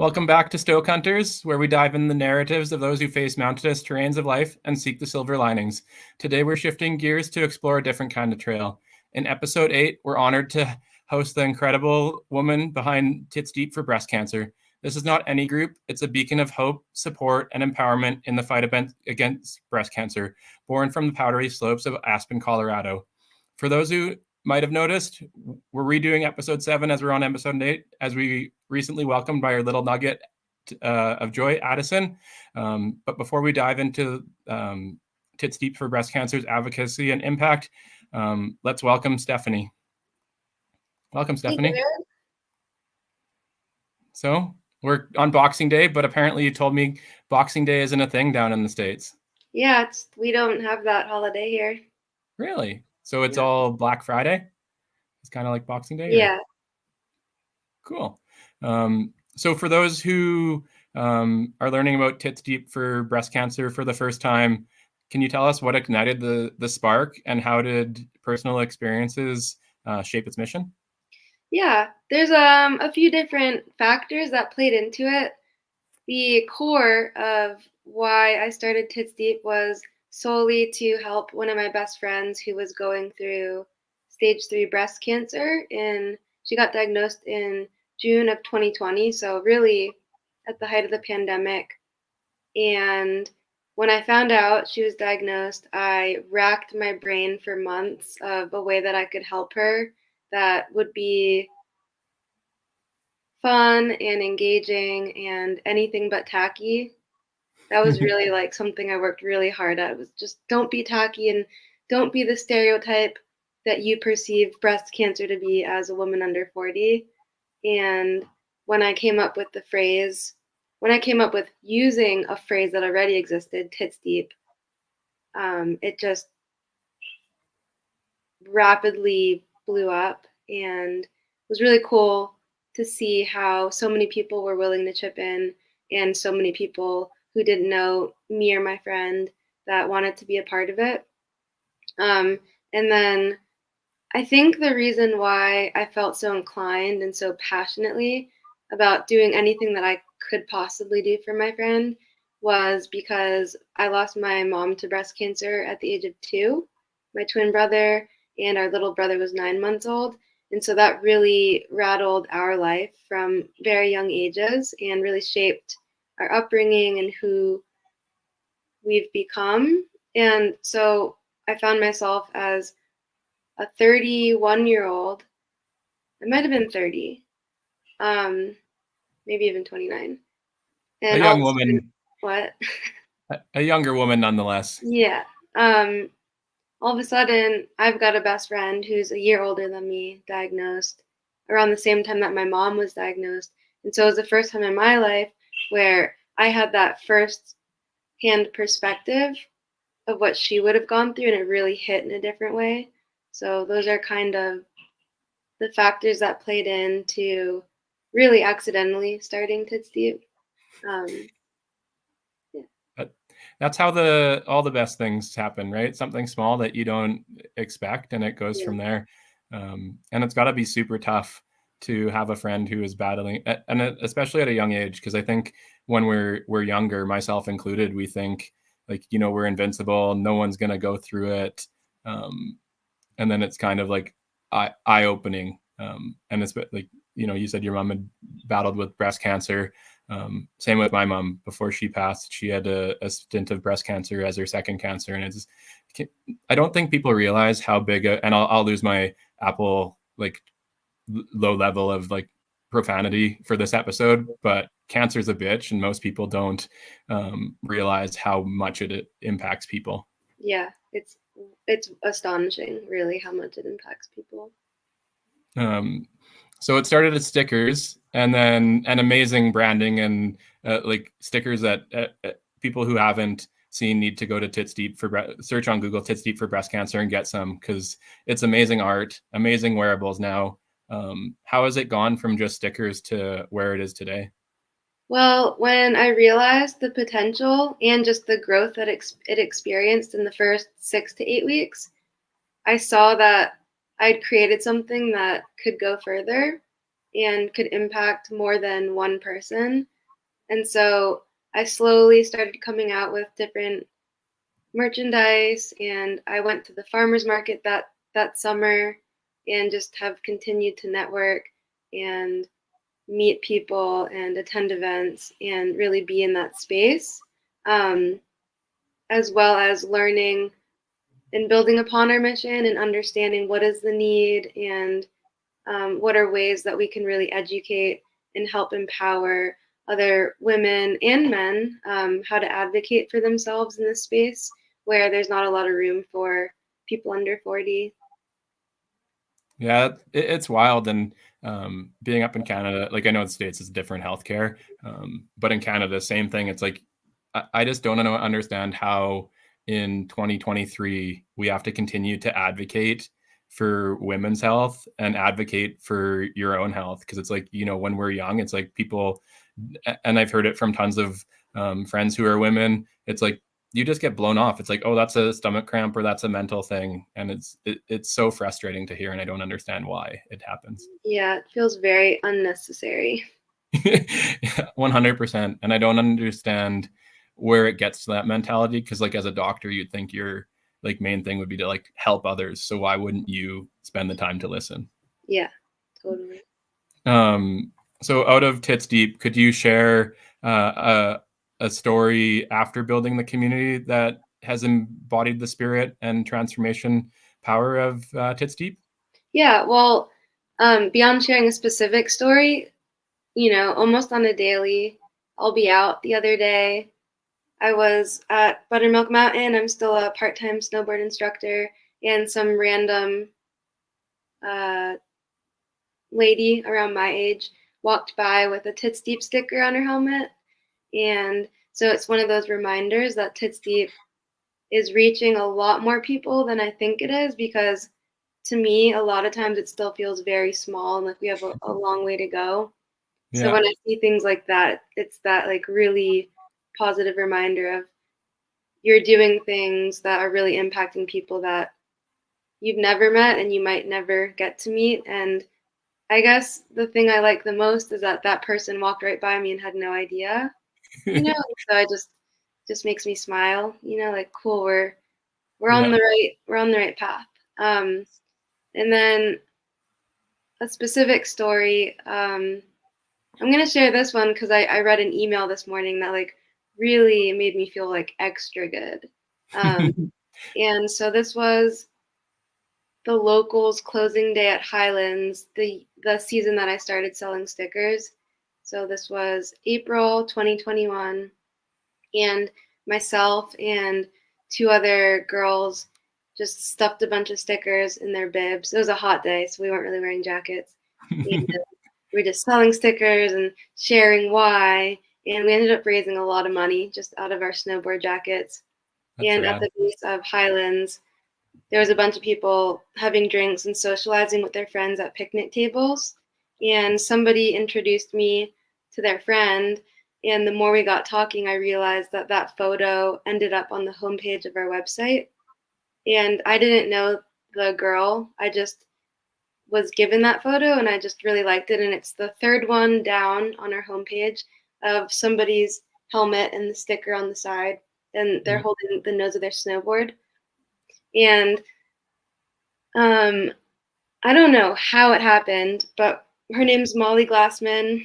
Welcome back to Stoke Hunters, where we dive in the narratives of those who face mountainous terrains of life and seek the silver linings. Today, we're shifting gears to explore a different kind of trail. In episode 8, we're honored to host the incredible woman behind Tits Deep for breast cancer. This is not any group. It's a beacon of hope, support, and empowerment in the fight against breast cancer, born from the powdery slopes of Aspen, Colorado. For those who might have noticed, we're redoing episode 7 as we're on episode 8, as we recently welcomed by our little nugget of joy, Addison. But before we dive into Tits Deep for breast cancer's advocacy and impact, let's welcome Stephanie. Welcome, Stephanie. So we're on Boxing Day, but apparently you told me Boxing Day isn't a thing down in the States. Yeah, we don't have that holiday here. Really? So it's all Black Friday? It's kind of like Boxing Day? Yeah. Cool. So for those who are learning about Tits Deep for breast cancer for the first time, can you tell us what ignited the spark and how did personal experiences shape its mission? Yeah, there's a few different factors that played into it. The core of why I started Tits Deep was solely to help one of my best friends who was going through stage 3 breast cancer, and she got diagnosed in June of 2020, so really at the height of the pandemic. And when I found out she was diagnosed, I racked my brain for months of a way that I could help her that would be fun and engaging and anything but tacky. That was really like something I worked really hard at. It was just don't be tacky and don't be the stereotype that you perceive breast cancer to be as a woman under 40. And when I came up with using a phrase that already existed, tits deep, it just rapidly blew up, and it was really cool to see how so many people were willing to chip in, and so many people who didn't know me or my friend that wanted to be a part of it. And then I think the reason why I felt so inclined and so passionately about doing anything that I could possibly do for my friend was because I lost my mom to breast cancer at the age of 2, my twin brother, and our little brother was 9 months old. And so that really rattled our life from very young ages and really shaped our upbringing and who we've become. And so I found myself as a 31-year-old, I might have been 30, maybe even 29. And a young woman. What? A younger woman nonetheless. Yeah. All of a sudden, I've got a best friend who's a year older than me, diagnosed around the same time that my mom was diagnosed. And so it was the first time in my life where I had that first-hand perspective of what she would have gone through, and it really hit in a different way. So those are kind of the factors that played into really accidentally starting Tits Deep. That's how all the best things happen, right? Something small that you don't expect, and it goes from there. And it's got to be super tough to have a friend who is battling, and especially at a young age, because I think when we're younger, myself included, we think like, we're invincible, no one's gonna go through it, and then it's kind of like eye-opening. And it's like, you said your mom had battled with breast cancer. Same with my mom. Before she passed, she had a stint of breast cancer as her second cancer. And I don't think people realize how big and I'll lose my Apple like low level of like profanity for this episode, but cancer's a bitch, and most people don't realize how much it impacts people. Yeah, it's astonishing, really, how much it impacts people. So it started as stickers, and then an amazing branding and like stickers that people who haven't seen need to go to Tits Deep search on Google Tits Deep for breast cancer and get some, because it's amazing art, amazing wearables now. How has it gone from just stickers to where it is today? Well, when I realized the potential and just the growth that it experienced in the first 6 to 8 weeks, I saw that I'd created something that could go further. and could impact more than one person. And so I slowly started coming out with different merchandise, and I went to the farmers market that summer and just have continued to network and meet people and attend events and really be in that space, um, as well as learning and building upon our mission and understanding what is the need and what are ways that we can really educate and help empower other women and men, how to advocate for themselves in this space where there's not a lot of room for people under 40. Yeah, it's wild. And being up in Canada, like I know in the States it's different healthcare, but in Canada, same thing. It's like I just don't understand how in 2023 we have to continue to advocate for women's health and advocate for your own health. Because it's like, you know, when we're young, it's like people, and I've heard it from tons of friends who are women. It's like you just get blown off. It's like, oh, that's a stomach cramp or that's a mental thing, and it's so frustrating to hear, and I don't understand why it happens. Yeah, it feels very unnecessary. 100%. And I don't understand where it gets to that mentality, because like as a doctor, you'd think your like main thing would be to like help others. So why wouldn't you spend the time to listen? Yeah, totally. So out of Tits Deep, could you share a story after building the community that has embodied the spirit and transformation power of Tits Deep? Yeah, well, beyond sharing a specific story, almost on a daily, I'll be out. The other day, I was at Buttermilk Mountain. I'm still a part-time snowboard instructor, and some random uh, lady around my age walked by with a Tits Deep sticker on her helmet. And so it's one of those reminders that Tits Deep is reaching a lot more people than I think it is, because to me, a lot of times it still feels very small and like we have a long way to go. So Yeah. when I see things like that, it's that like really positive reminder of you're doing things that are really impacting people that you've never met and you might never get to meet. And I guess the thing I like the most is that that person walked right by me and had no idea, so I just makes me smile, like cool, Yeah. we're on the right path. And then a specific story, I'm gonna share this one because I read an email this morning that like really made me feel like extra good. Um, and so this was the locals closing day at Highlands, the season that I started selling stickers. So this was April 2021, and myself and two other girls just stuffed a bunch of stickers in their bibs. It was a hot day, so we weren't really wearing jackets. And we were just selling stickers and sharing why, and we ended up raising a lot of money just out of our snowboard jackets. That's And at rad. the base of Highlands, there was a bunch of people having drinks and socializing with their friends at picnic tables. And somebody introduced me to their friend. And the more we got talking, I realized that that photo ended up on the homepage of our website. And I didn't know the girl. I just was given that photo and I just really liked it. And it's the third one down on our homepage of somebody's helmet and the sticker on the side. And they're holding the nose of their snowboard. And I don't know how it happened, but her name's Molly Glassman,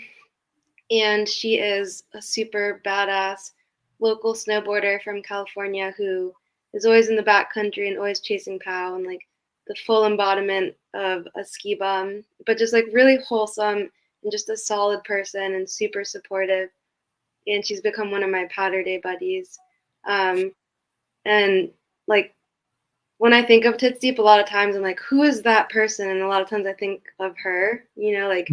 and she is a super badass local snowboarder from California who is always in the backcountry and always chasing POW and like the full embodiment of a ski bum, but just like really wholesome and just a solid person and super supportive. And she's become one of my powder day buddies. Um, and like when I think of Tits Deep, a lot of times I'm like, who is that person? And a lot of times I think of her, like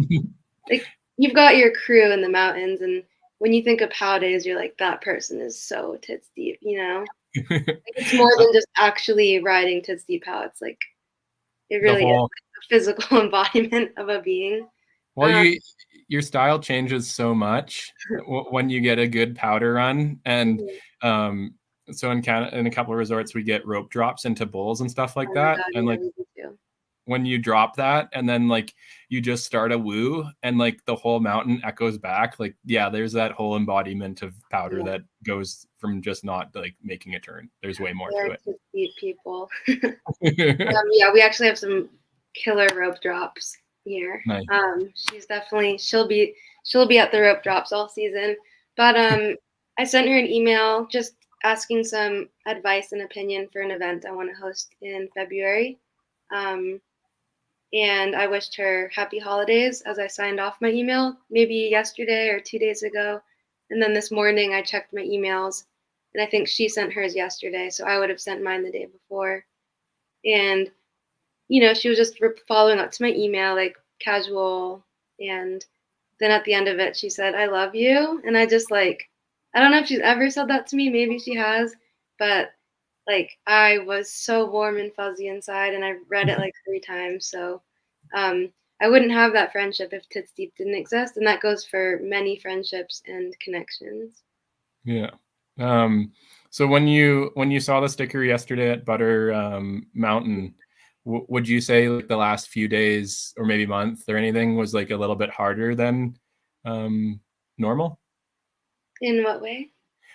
you've got your crew in the mountains, and when you think of Pow Days, you're like, that person is so Tits Deep. Like it's more than just actually riding Tits Deep Pow. It's like it The really is whole, like a physical embodiment of a being. well, Um, your style changes so much when you get a good powder run. And um so in Canada, in a couple of resorts, we get rope drops into bowls and stuff like oh my that, god, and yeah, like we do too. when you drop that and then like you just start a woo and like the whole mountain echoes back, like, yeah, there's that whole embodiment of powder that goes from just not like making a turn. There's way more to it. Tits Deep people. Yeah, we actually have some killer rope drops here. Nice. She'll be at the rope drops all season. But I sent her an email just asking some advice and opinion for an event I want to host in February. And I wished her happy holidays as I signed off my email, maybe yesterday or 2 days ago. And then this morning I checked my emails, and I think she sent hers yesterday, so I would have sent mine the day before. And, she was just following up to my email, like casual. And then at the end of it, she said, "I love you." And I just like, I don't know if she's ever said that to me. Maybe she has, but like I was so warm and fuzzy inside, and I read it like 3 times. So I wouldn't have that friendship if Tits Deep didn't exist, and that goes for many friendships and connections. Yeah. So when you saw the sticker yesterday at Butter Mountain, would you say like the last few days or maybe month or anything was like a little bit harder than normal? In what way?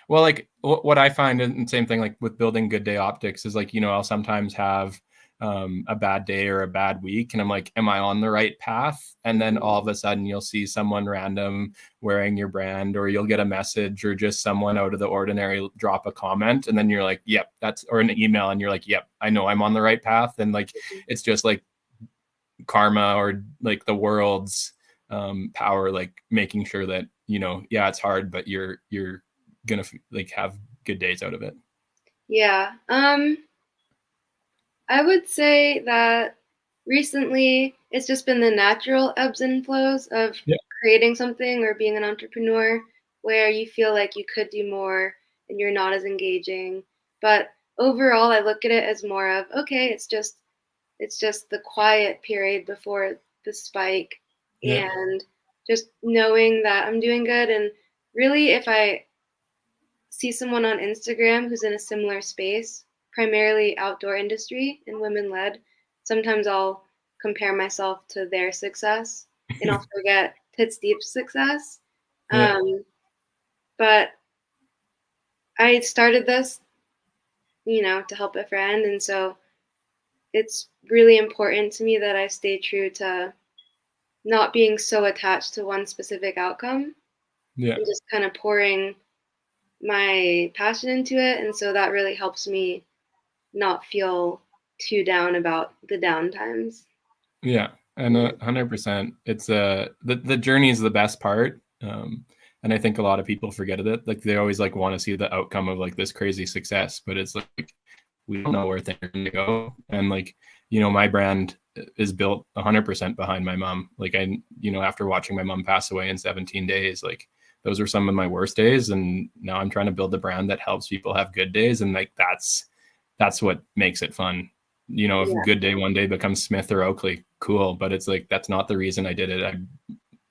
Well, like what I find, and same thing like with building Good Day Optics, is like, I'll sometimes have a bad day or a bad week, and I'm like, am I on the right path? And then all of a sudden you'll see someone random wearing your brand, or you'll get a message, or just someone out of the ordinary drop a comment, and then you're like, yep, or an email, and you're like, yep, I know I'm on the right path. And like it's just like karma, or like the world's power, like making sure that, yeah, it's hard, but you're gonna like have good days out of it. Yeah. I would say that recently it's just been the natural ebbs and flows of Yeah. creating something or being an entrepreneur, where you feel like you could do more and you're not as engaging. But overall, I look at it as more of, okay, it's just the quiet period before the spike, Yeah. and just knowing that I'm doing good. And really, if I see someone on Instagram who's in a similar space, primarily outdoor industry and women led, sometimes I'll compare myself to their success and I'll forget Tits Deep's success. Yeah. But I started this, to help a friend. And so it's really important to me that I stay true to not being so attached to one specific outcome Yeah. and just kind of pouring my passion into it. And so that really helps me not feel too down about the down times. Yeah. And 100%, it's the journey is the best part. And I think a lot of people forget it. Like they always like want to see the outcome of like this crazy success, but it's like we don't know where things are going to go. And like, my brand is built 100% behind my mom. Like after watching my mom pass away in 17 days, like those were some of my worst days. And now I'm trying to build a brand that helps people have good days. And like, that's what makes it fun. If Good Day one day becomes Smith or Oakley, cool. But it's like, that's not the reason I did it.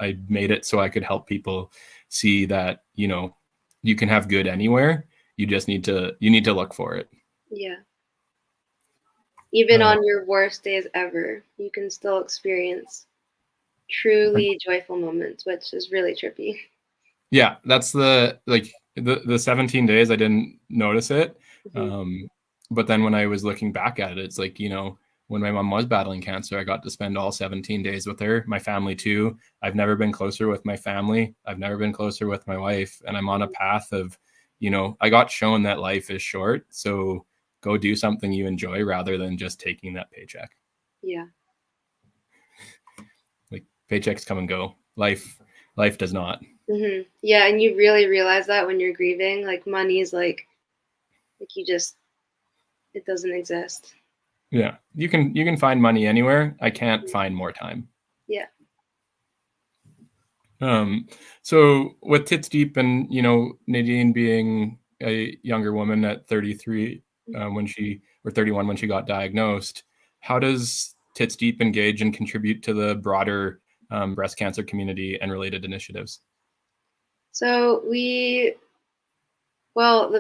I made it so I could help people see that, you can have good anywhere. You need to look for it. Yeah. Even on your worst days ever, you can still experience truly joyful moments, which is really trippy. Yeah, that's the 17 days I didn't notice it. But then when I was looking back at it, it's like, when my mom was battling cancer, I got to spend all 17 days with her, my family too. I've never been closer with my family. I've never been closer with my wife. And I'm on a path of, I got shown that life is short. So go do something you enjoy rather than just taking that paycheck. Yeah. Like paychecks come and go. Life does not. Yeah, and you really realize that when you're grieving, like money is like it doesn't exist. Yeah, you can find money anywhere. I can't find more time. Yeah. So with Tits Deep and, Nadine being a younger woman at 33, when she, or 31 when she got diagnosed, how does Tits Deep engage and contribute to the broader breast cancer community and related initiatives? So the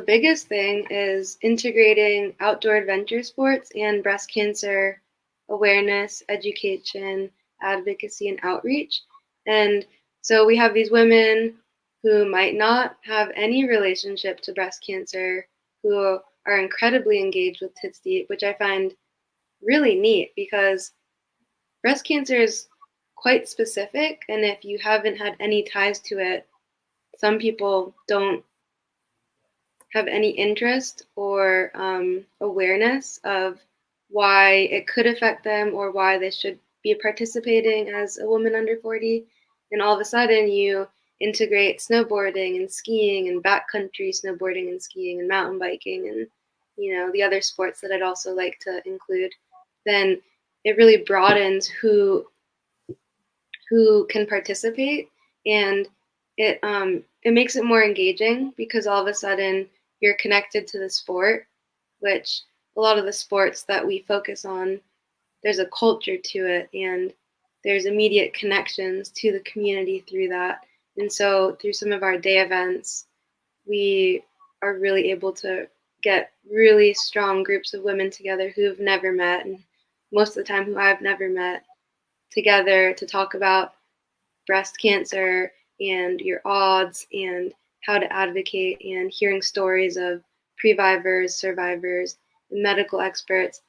biggest thing is integrating outdoor adventure sports and breast cancer awareness, education, advocacy, and outreach. And so we have these women who might not have any relationship to breast cancer, who are incredibly engaged with Tits Deep, which I find really neat because breast cancer is quite specific. And if you haven't had any ties to it, some people don't have any interest or awareness of why it could affect them or why they should be participating as a woman under 40. And all of a sudden, you integrate snowboarding and skiing and backcountry snowboarding and skiing and mountain biking and the other sports that I'd also like to include. Then it really broadens who can participate, and it makes it more engaging because all of a sudden you're connected to the sport, which a lot of the sports that we focus on, there's a culture to it and there's immediate connections to the community through that. And so through some of our day events, we are really able to get really strong groups of women together who have never met, and most of the time who I've never met, together to talk about breast cancer and your odds and how to advocate, and hearing stories of previvors, survivors, and medical experts.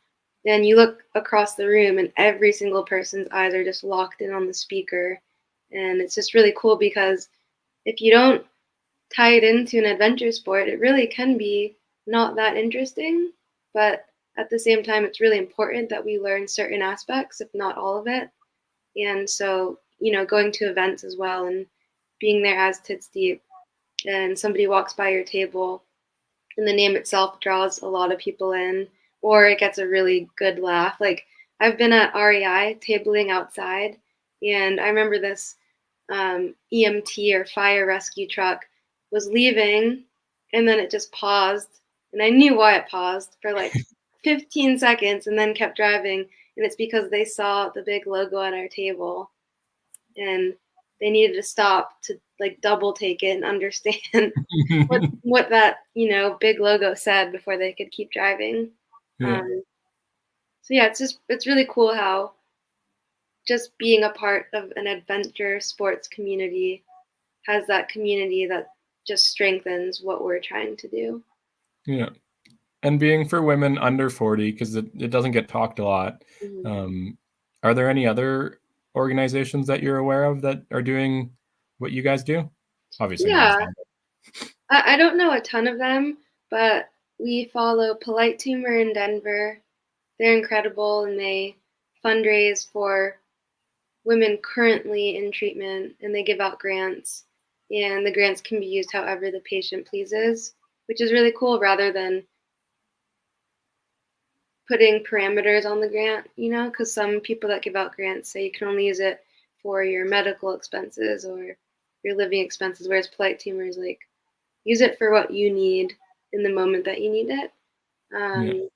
Then you look across the room and every single person's eyes are just locked in on the speaker. And it's just really cool because if you don't tie it into an adventure sport, it really can be not that interesting. But at the same time, it's really important that we learn certain aspects, if not all of it. And so, going to events as well and being there as Tits Deep, and somebody walks by your table and the name itself draws a lot of people in, or it gets a really good laugh. Like I've been at REI tabling outside, and I remember this EMT or fire rescue truck was leaving, and then it just paused, and I knew why it paused for like 15 seconds and then kept driving, and it's because they saw the big logo at our table and they needed to stop to like double take it and understand what that big logo said before they could keep driving. Yeah. So yeah, it's really cool how just being a part of an adventure sports community has that community that just strengthens what we're trying to do. Yeah. And being for women under 40, because it doesn't get talked a lot. Mm-hmm. Are there any other organizations that you're aware of that are doing what you guys do? Obviously not as Yeah, long. I don't know a ton of them, but we follow Polite Tumor in Denver. They're incredible and they fundraise for women currently in treatment, and they give out grants, and the grants can be used however the patient pleases, which is really cool rather than putting parameters on the grant, because some people that give out grants say you can only use it for your medical expenses or your living expenses, whereas Polite Tumor is like, use it for what you need in the moment that you need it. Yeah.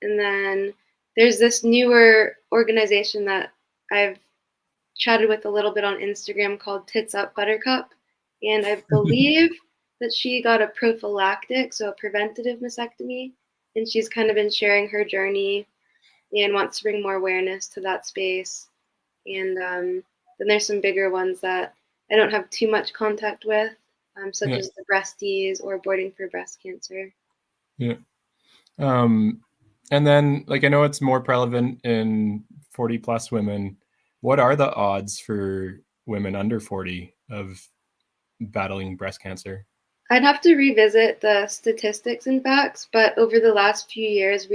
And then there's this newer organization that I've chatted with a little bit on Instagram called Tits Up Buttercup. And I believe that she got a prophylactic, so a preventative mastectomy. And she's kind of been sharing her journey and wants to bring more awareness to that space. And then there's some bigger ones that I don't have too much contact with, such Yeah. as the Breasties or Boarding for Breast Cancer. Yeah. And then, like, I know it's more prevalent in 40 plus women. What are the odds for women under 40 of battling breast cancer? I'd have to revisit the statistics and facts, but over the last few years,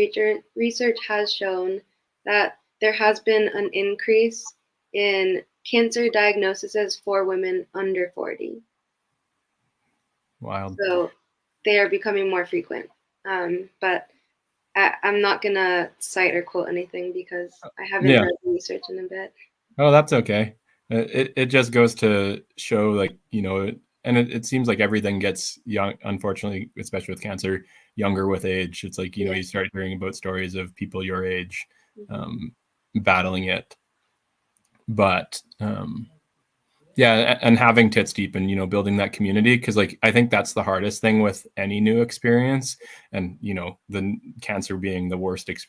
research has shown that there has been an increase in cancer diagnoses for women under 40. Wild. So they are becoming more frequent. But I'm not going to cite or quote anything because I haven't Yeah. read the research in a bit. Oh, that's okay. It just goes to show, like, and it seems like everything gets young, unfortunately, especially with cancer, younger with age. It's like, Yeah. you start hearing about stories of people your age Mm-hmm. battling it. But Yeah, and having Tits Deep and, building that community, because like I think that's the hardest thing with any new experience, and the cancer being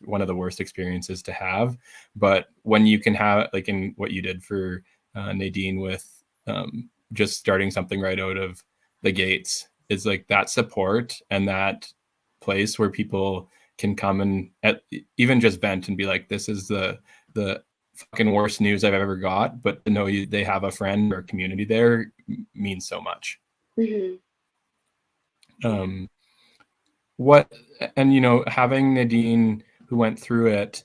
one of the worst experiences to have. But when you can have, like in what you did for Nadine with just starting something right out of the gates, is like that support and that place where people can come and even just vent and be like, this is the fucking worst news I've ever got, but to know they have a friend or a community there means so much. Mm-hmm. Um, what and having Nadine who went through it,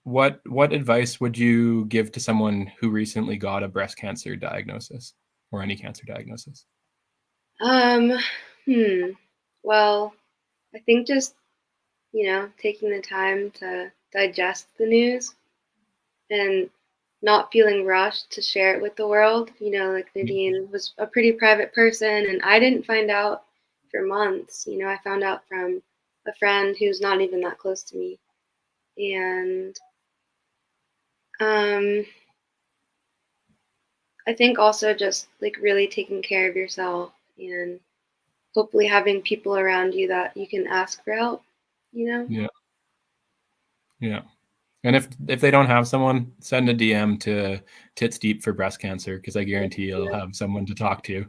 what advice would you give to someone who recently got a breast cancer diagnosis or any cancer diagnosis? Um, Well, I think just, taking the time to digest the news and not feeling rushed to share it with the world. Like Nadine was a pretty private person, and I didn't find out for months. I found out from a friend who's not even that close to me. And um, I think also just like really taking care of yourself and hopefully having people around you that you can ask for help, you know? Yeah, yeah. And if they don't have someone, send a DM to Tits Deep for breast cancer, because I guarantee you'll have someone to talk to.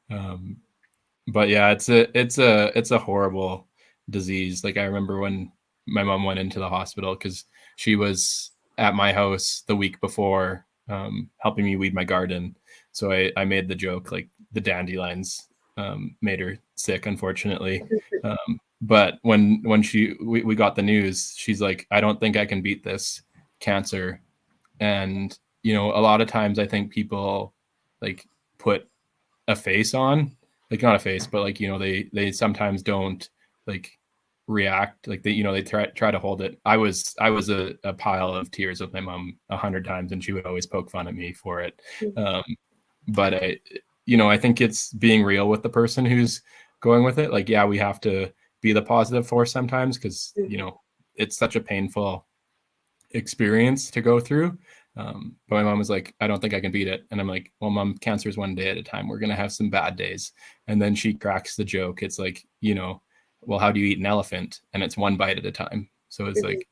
But yeah, it's a horrible disease. Like I remember when my mom went into the hospital because she was at my house the week before, helping me weed my garden. So I made the joke like the dandelions made her sick, unfortunately. But when we got the news, she's like, I don't think I can beat this cancer. And a lot of times I think people like put a face on, like not a face, but like they sometimes don't like react, like they try to hold it. I was a pile of tears with my mom 100 times, and she would always poke fun at me for it. um but I think it's being real with the person who's going with it. Like, yeah, we have to be the positive force sometimes, because Mm-hmm. it's such a painful experience to go through. But my mom was like, I don't think I can beat it. And I'm like, well, mom, cancer is one day at a time. We're going to have some bad days. And then she cracks the joke. It's like, well, how do you eat an elephant? And it's one bite at a time. So it's Mm-hmm. like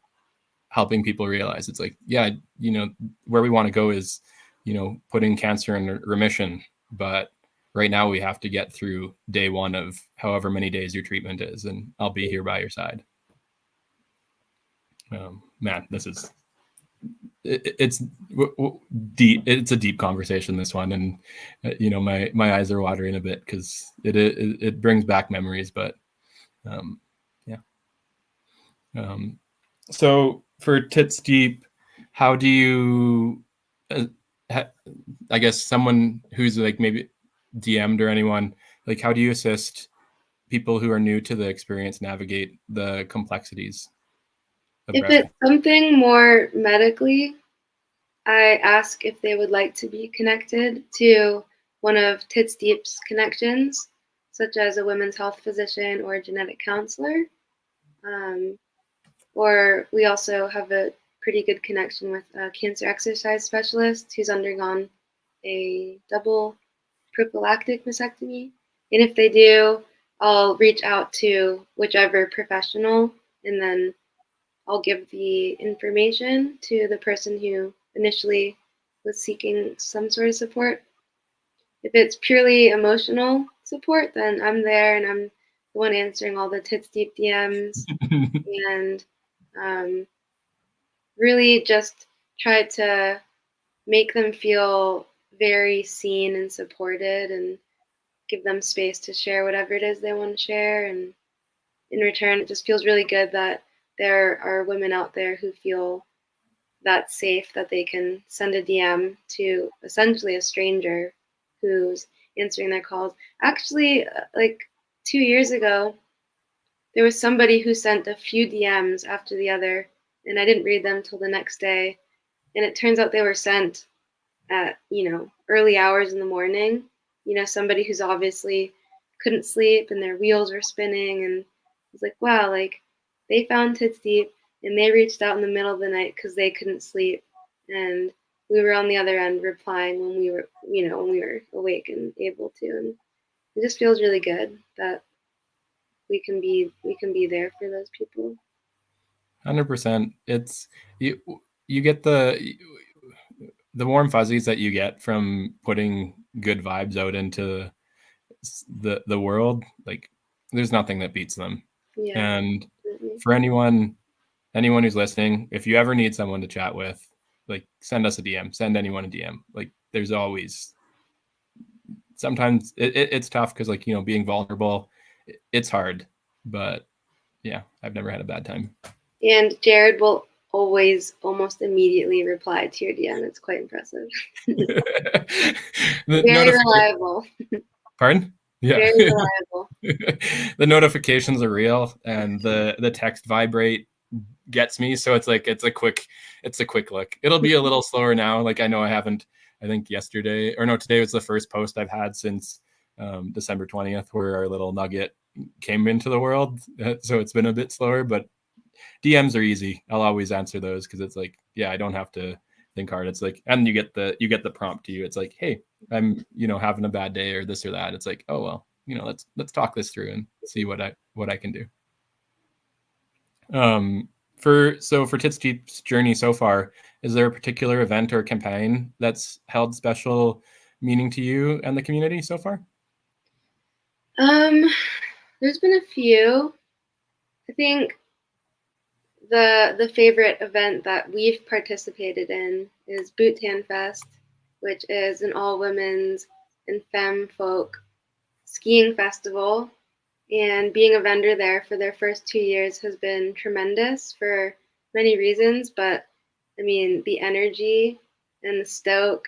helping people realize it's like, yeah, where we want to go is, putting cancer in remission. But right now we have to get through day one of however many days your treatment is. And I'll be here by your side. Man, this is it's deep. It's a deep conversation, this one, and my eyes are watering a bit because it brings back memories. But yeah. So for Tits Deep, how do you? I guess someone who's like maybe DM'd or anyone, like, how do you assist people who are new to the experience navigate the complexities of If breast it's cancer? something more medically, I ask if they would like to be connected to one of Tits Deep's connections, such as a women's health physician or a genetic counselor. Um, or we also have a pretty good connection with a cancer exercise specialist who's undergone a double prophylactic mastectomy. And if they do, I'll reach out to whichever professional, and then I'll give the information to the person who initially was seeking some sort of support. If it's purely emotional support, then I'm there and I'm the one answering all the Tits Deep DMs, and um, really just try to make them feel very seen and supported, and give them space to share whatever it is they want to share. And in return, it just feels really good that there are women out there who feel that safe, that they can send a DM to essentially a stranger who's answering their calls. Actually, like 2 years ago, there was somebody who sent a few DMs after the other, and I didn't read them till the next day. And it turns out they were sent at, early hours in the morning. Somebody who's obviously couldn't sleep and their wheels were spinning, and it's like, wow, like they found Tits Deep and they reached out in the middle of the night because they couldn't sleep, and we were on the other end replying when we were, when we were awake and able to. And it just feels really good that we can be there for those people. 100%. It's you get the warm fuzzies that you get from putting good vibes out into the world. Like, there's nothing that beats them. Yeah. And Definitely. for anyone who's listening, if you ever need someone to chat with, like, send us a DM, send anyone a DM. Like, there's always, sometimes it's tough because, like, being vulnerable, it's hard, but yeah, I've never had a bad time. And Jared will always almost immediately reply to your DM. It's quite impressive. Very reliable. Pardon? Yeah. Very reliable. The notifications are real, and the text vibrate gets me. So it's like, it's a quick look. It'll be a little slower now. Like, I know I think today was the first post I've had since December 20th, where our little nugget came into the world. So it's been a bit slower, but DMs are easy. I'll always answer those because it's like, yeah, I don't have to think hard. It's like, and you get the prompt to you. It's like, hey, I'm having a bad day or this or that. It's like, oh well, let's talk this through and see what I can do. For Tits Deep's journey so far, is there a particular event or campaign that's held special meaning to you and the community so far? There's been a few. I think the favorite event that we've participated in is Boot Tan Fest, which is an all women's and femme folk skiing festival. And being a vendor there for their first 2 years has been tremendous for many reasons. But I mean, the energy and the stoke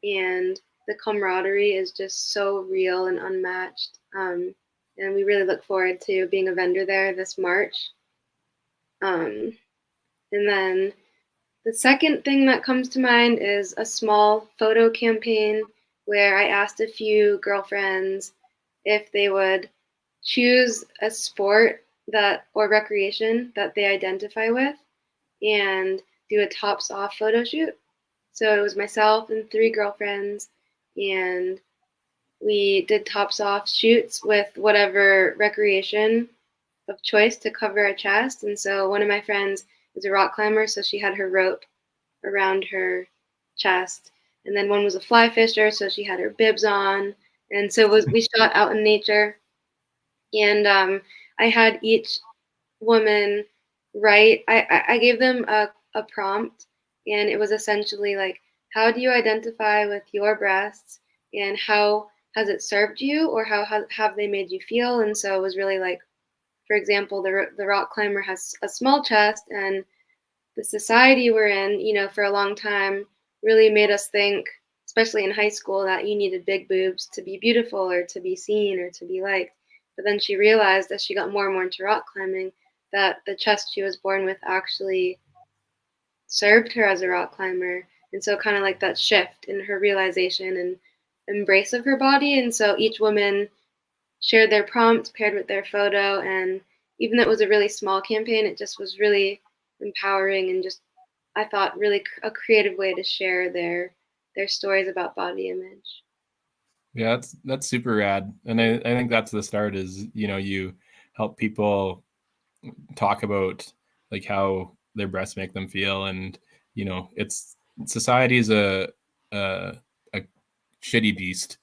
and the camaraderie is just so real and unmatched. And we really look forward to being a vendor there this March. And then the second thing that comes to mind is a small photo campaign where I asked a few girlfriends if they would choose a sport or recreation that they identify with and do a tops off photo shoot. So it was myself and 3 girlfriends, and we did tops off shoots with whatever recreation of choice to cover our chest. And so one of my friends is a rock climber, so she had her rope around her chest. And then one was a fly fisher, so she had her bibs on. And so we shot out in nature. And I had each woman write. I gave them a prompt, and it was essentially like, how do you identify with your breasts, and how has it served you, or how have they made you feel? And so it was really like, for example, the rock climber has a small chest, and the society we're in, for a long time really made us think, especially in high school, that you needed big boobs to be beautiful or to be seen or to be liked. But then she realized as she got more and more into rock climbing that the chest she was born with actually served her as a rock climber. And so kind of like that shift in her realization and embrace of her body. And so each woman shared their prompt paired with their photo. And even though it was a really small campaign, it just was really empowering and just, I thought, really a creative way to share their stories about body image. Yeah, that's super rad. And I think that's the start is, you help people talk about like how their breasts make them feel. And, it's society is a shitty beast,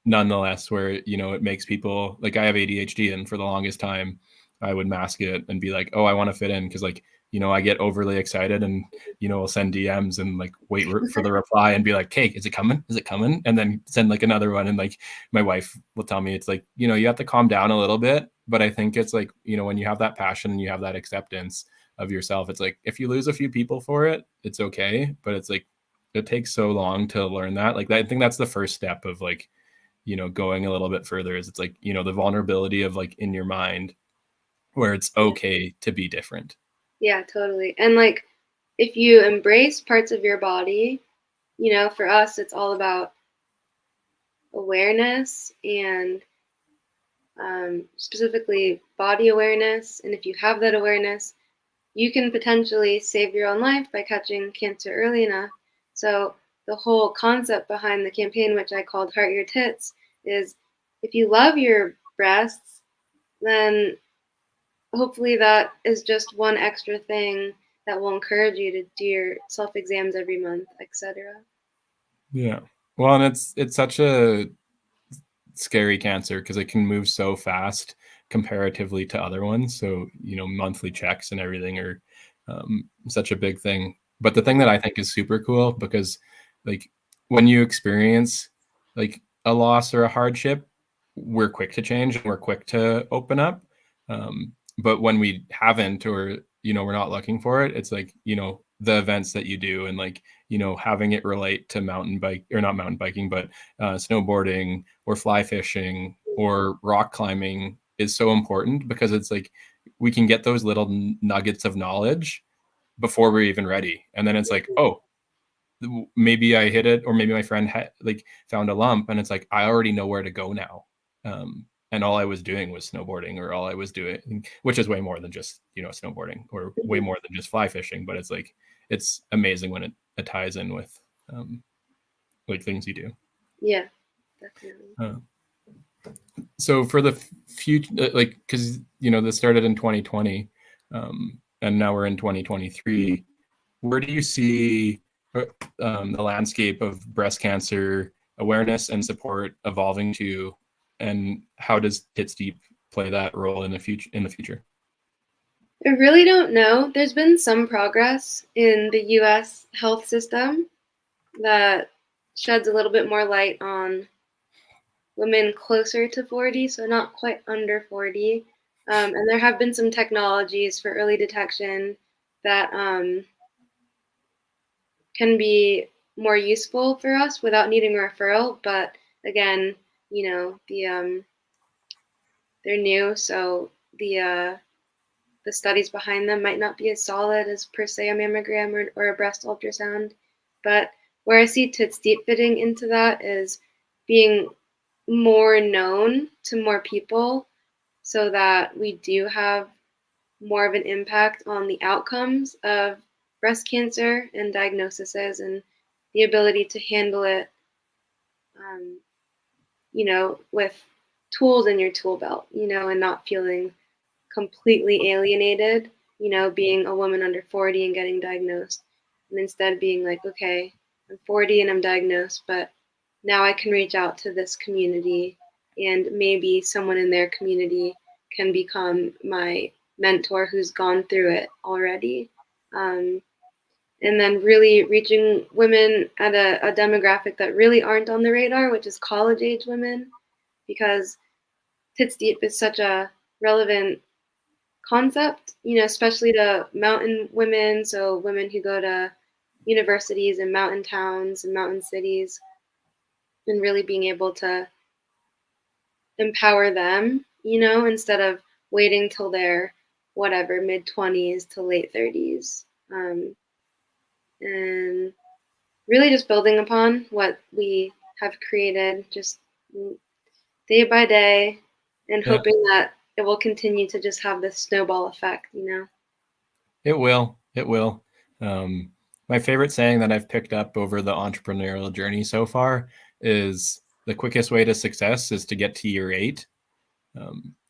nonetheless, where, it makes people like, I have ADHD, and for the longest time I would mask it and be like, oh, I want to fit in. Cause like, I get overly excited and, I'll send DMs and like wait for the reply and be like, hey, is it coming? Is it coming? And then send like another one. And like my wife will tell me, it's like, you have to calm down a little bit. But I think it's like, when you have that passion and you have that acceptance of yourself, it's like, if you lose a few people for it, it's okay. But it's like, it takes so long to learn that. Like, I think that's the first step of like, going a little bit further is it's like, the vulnerability of like in your mind where it's okay to be different. Yeah, totally. And like, if you embrace parts of your body, for us, it's all about awareness and specifically body awareness. And if you have that awareness, you can potentially save your own life by catching cancer early enough. So the whole concept behind the campaign, which I called Heart Your Tits, is if you love your breasts, then hopefully that is just one extra thing that will encourage you to do your self exams every month, etc. Yeah. Well, and it's such a scary cancer because it can move so fast comparatively to other ones. So, monthly checks and everything are such a big thing. But the thing that I think is super cool because, like, when you experience like a loss or a hardship, we're quick to change and we're quick to open up. But when we haven't, or we're not looking for it, it's like the events that you do, and like having it relate to mountain bike, or not mountain biking, but snowboarding or fly fishing or rock climbing is so important, because it's like we can get those little nuggets of knowledge before we're even ready, and then it's like, oh, maybe I hit it, or maybe my friend like found a lump, and it's like I already know where to go now. And all I was doing was snowboarding, or all I was doing, which is way more than just snowboarding, or way more than just fly fishing. But it's like it's amazing when it ties in with like things you do. Yeah, definitely. So for the future, like, because this started in 2020, and now we're in 2023, where do you see the landscape of breast cancer awareness and support evolving to, and how does Tits Deep play that role in the future? I really don't know. There's been some progress in the US health system that sheds a little bit more light on women closer to 40, so not quite under 40. And there have been some technologies for early detection that can be more useful for us without needing a referral. But again, they're new, so the studies behind them might not be as solid as per se a mammogram or a breast ultrasound. But where I see Tits Deep fitting into that is being more known to more people so that we do have more of an impact on the outcomes of breast cancer and diagnoses and the ability to handle it, um, with tools in your tool belt, and not feeling completely alienated, being a woman under 40 and getting diagnosed, and instead being like, okay, I'm 40 and I'm diagnosed, but now I can reach out to this community, and maybe someone in their community can become my mentor who's gone through it already. Um, and then really reaching women at a demographic that really aren't on the radar, which is college age women, because Tits Deep is such a relevant concept, especially to mountain women, so women who go to universities and mountain towns and mountain cities, and really being able to empower them, instead of waiting till they're whatever, mid 20s to late 30s. And really just building upon what we have created, just day by day, and Yeah, hoping that it will continue to just have this snowball effect. it will. It will. Um, my favorite saying that I've picked up over the entrepreneurial journey so far is the quickest way to success is to get to year 8.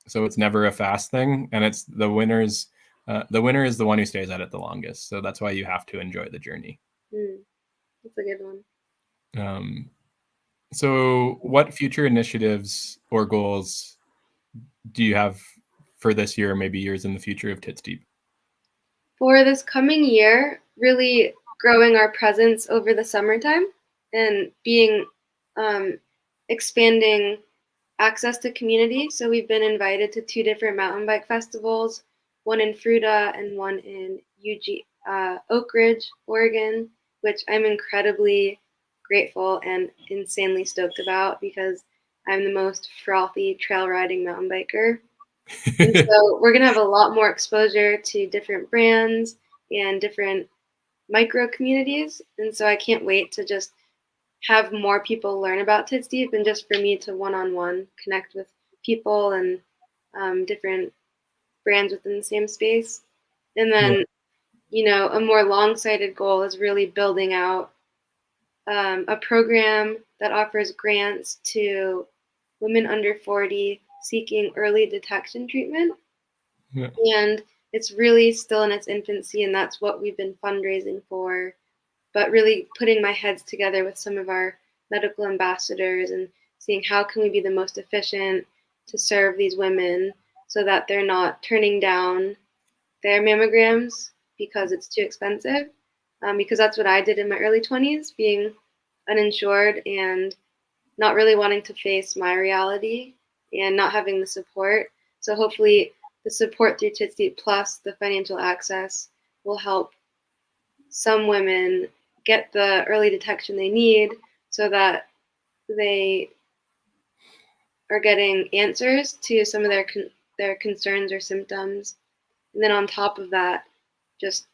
So it's never a fast thing, and it's the winners. The winner is the one who stays at it the longest. So that's why you have to enjoy the journey. That's a good one. Um, so, what future initiatives or goals do you have for this year, or maybe years in the future of Tits Deep? For this coming year, really growing our presence over the summertime and being expanding access to community. So we've been invited to 2 different mountain bike festivals, one in Fruita and one in Oak Ridge, Oregon, which I'm incredibly grateful and insanely stoked about because I'm the most frothy trail riding mountain biker. And so we're going to have a lot more exposure to different brands and different micro communities. And so I can't wait to just have more people learn about Tits Deep, and just for me to one-on-one connect with people and different brands within the same space. And Yeah. then, a more long-sighted goal is really building out a program that offers grants to women under 40 seeking early detection treatment. Yeah. And it's really still in its infancy, and that's what we've been fundraising for. But really putting my heads together with some of our medical ambassadors and seeing how can we be the most efficient to serve these women so that they're not turning down their mammograms because it's too expensive. Because that's what I did in my early 20s, being uninsured and not really wanting to face my reality and not having the support. So hopefully the support through Tits Deep plus the financial access will help some women get the early detection they need so that they are getting answers to some of their concerns or symptoms. And then on top of that, just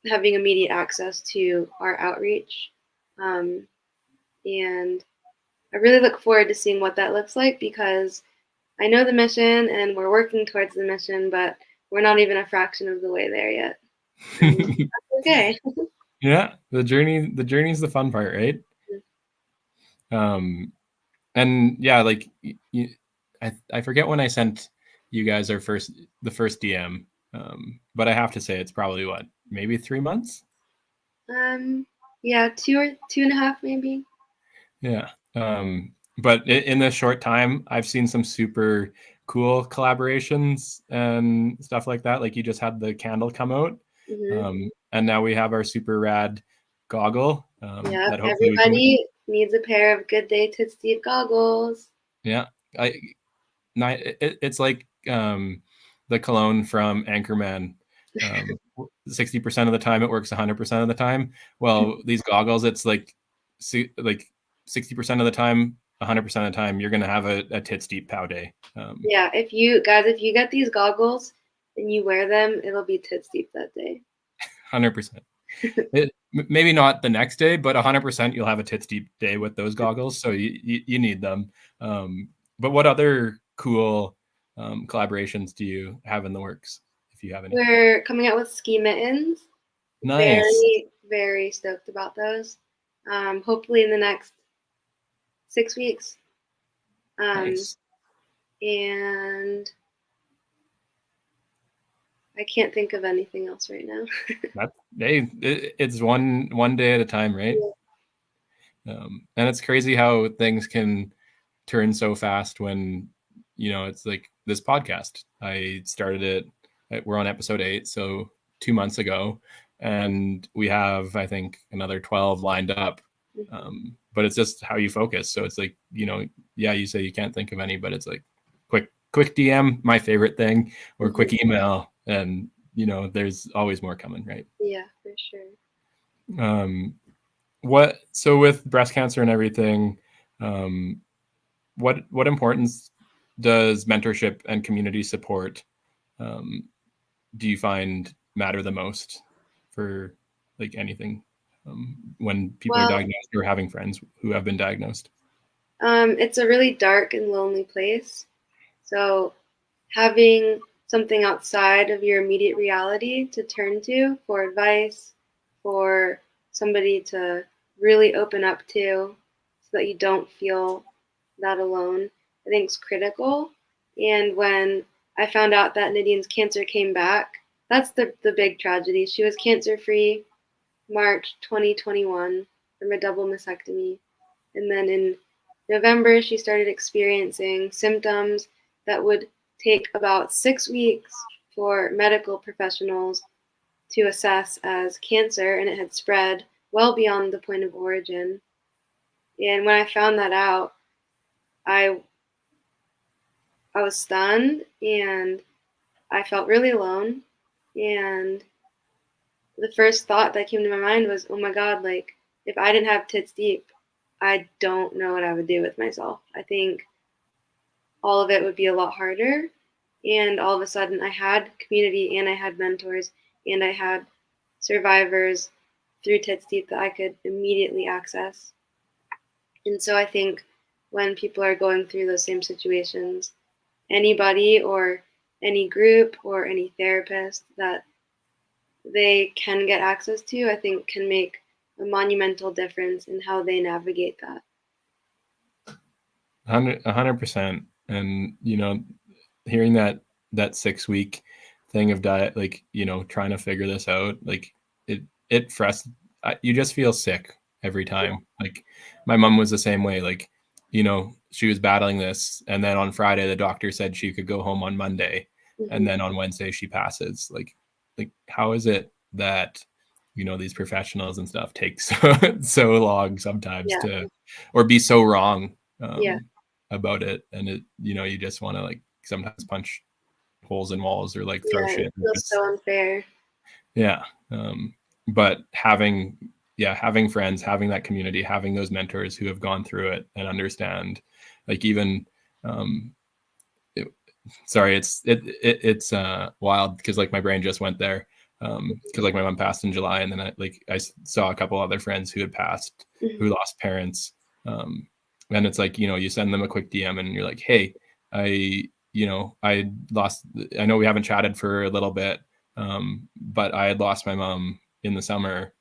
having immediate access to our outreach. And I really look forward to seeing what that looks like because I know the mission and we're working towards the mission, but we're not even a fraction of the way there yet. And that's okay. Yeah, the journey's the fun part, right? And yeah, like I forget when I sent you guys the first DM, but I have to say it's probably what, maybe 3 months. Yeah, 2.5 maybe. Yeah. But in this short time, I've seen some super cool collaborations and stuff like that. Like you just had the candle come out, and now we have our super rad goggle. Yeah, that hopefully we can. everybody needs a pair of Good Day Tits Deep goggles. Yeah, it's like the cologne from Anchorman. 60% of the time it works 100% of the time. Well, these goggles, it's like 60% of the time, 100% of the time, you're gonna have a Tits Deep pow day. Yeah, if you get these goggles and you wear them, it'll be Tits Deep that day. 100%. Maybe not the next day, but 100% you'll have a Tits Deep day with those goggles. So you need them. But what other cool collaborations do you have in the works, if you have any? We're coming out with ski mittens. Nice. Very, very stoked about those. Hopefully in the next 6 weeks. Nice. And I can't think of anything else right now. It's one day at a time, right? Yeah. And it's crazy how things can turn so fast when, it's like this podcast. I started it. We're on episode 8, so 2 months ago, and we have, I think, another 12 lined up. But it's just how you focus. So it's like, yeah, you say you can't think of any, but it's like quick DM, my favorite thing, or quick email, and there's always more coming, right? Yeah, for sure. So with breast cancer and everything, what importance does mentorship and community support do you find matter the most for like anything when people are Well, diagnosed or having friends who have been diagnosed? it's a really dark and lonely place. So having something outside of your immediate reality to turn to for advice, for somebody to really open up to so that you don't feel that alone, I think is critical. And when I found out that Nadine's cancer came back, that's the big tragedy. She was cancer free March 2021 from a double mastectomy. And then in November, she started experiencing symptoms that would take about 6 weeks for medical professionals to assess as cancer, and it had spread well beyond the point of origin. And when I found that out, I I was stunned and I felt really alone. And the first thought that came to my mind was, oh my God, like if I didn't have Tits Deep, I don't know what I would do with myself. I think all of it would be a lot harder. And all of a sudden, I had community and I had mentors and I had survivors through Tits Deep that I could immediately access. And so I think when people are going through those same situations, anybody or any group or any therapist that they can get access to, I think can make a monumental difference in how they navigate that. 100%. And, hearing that 6-week thing of diet, like, trying to figure this out, like it you just feel sick every time. Like my mom was the same way. Like, she was battling this, and then on Friday the doctor said she could go home on Monday, and then on Wednesday she passes. Like how is it that these professionals and stuff take so long sometimes to, or be so wrong about it, and it you just want to like sometimes punch holes in walls or like throw shit. It feels so unfair. Yeah. But having friends, having that community, having those mentors who have gone through it and understand, like even sorry, it's wild because like my brain just went there, because like my mom passed in July, and then I saw a couple other friends who had passed, who lost parents, and it's like you send them a quick DM and you're like, hey, I know we haven't chatted for a little bit, but I had lost my mom in the summer,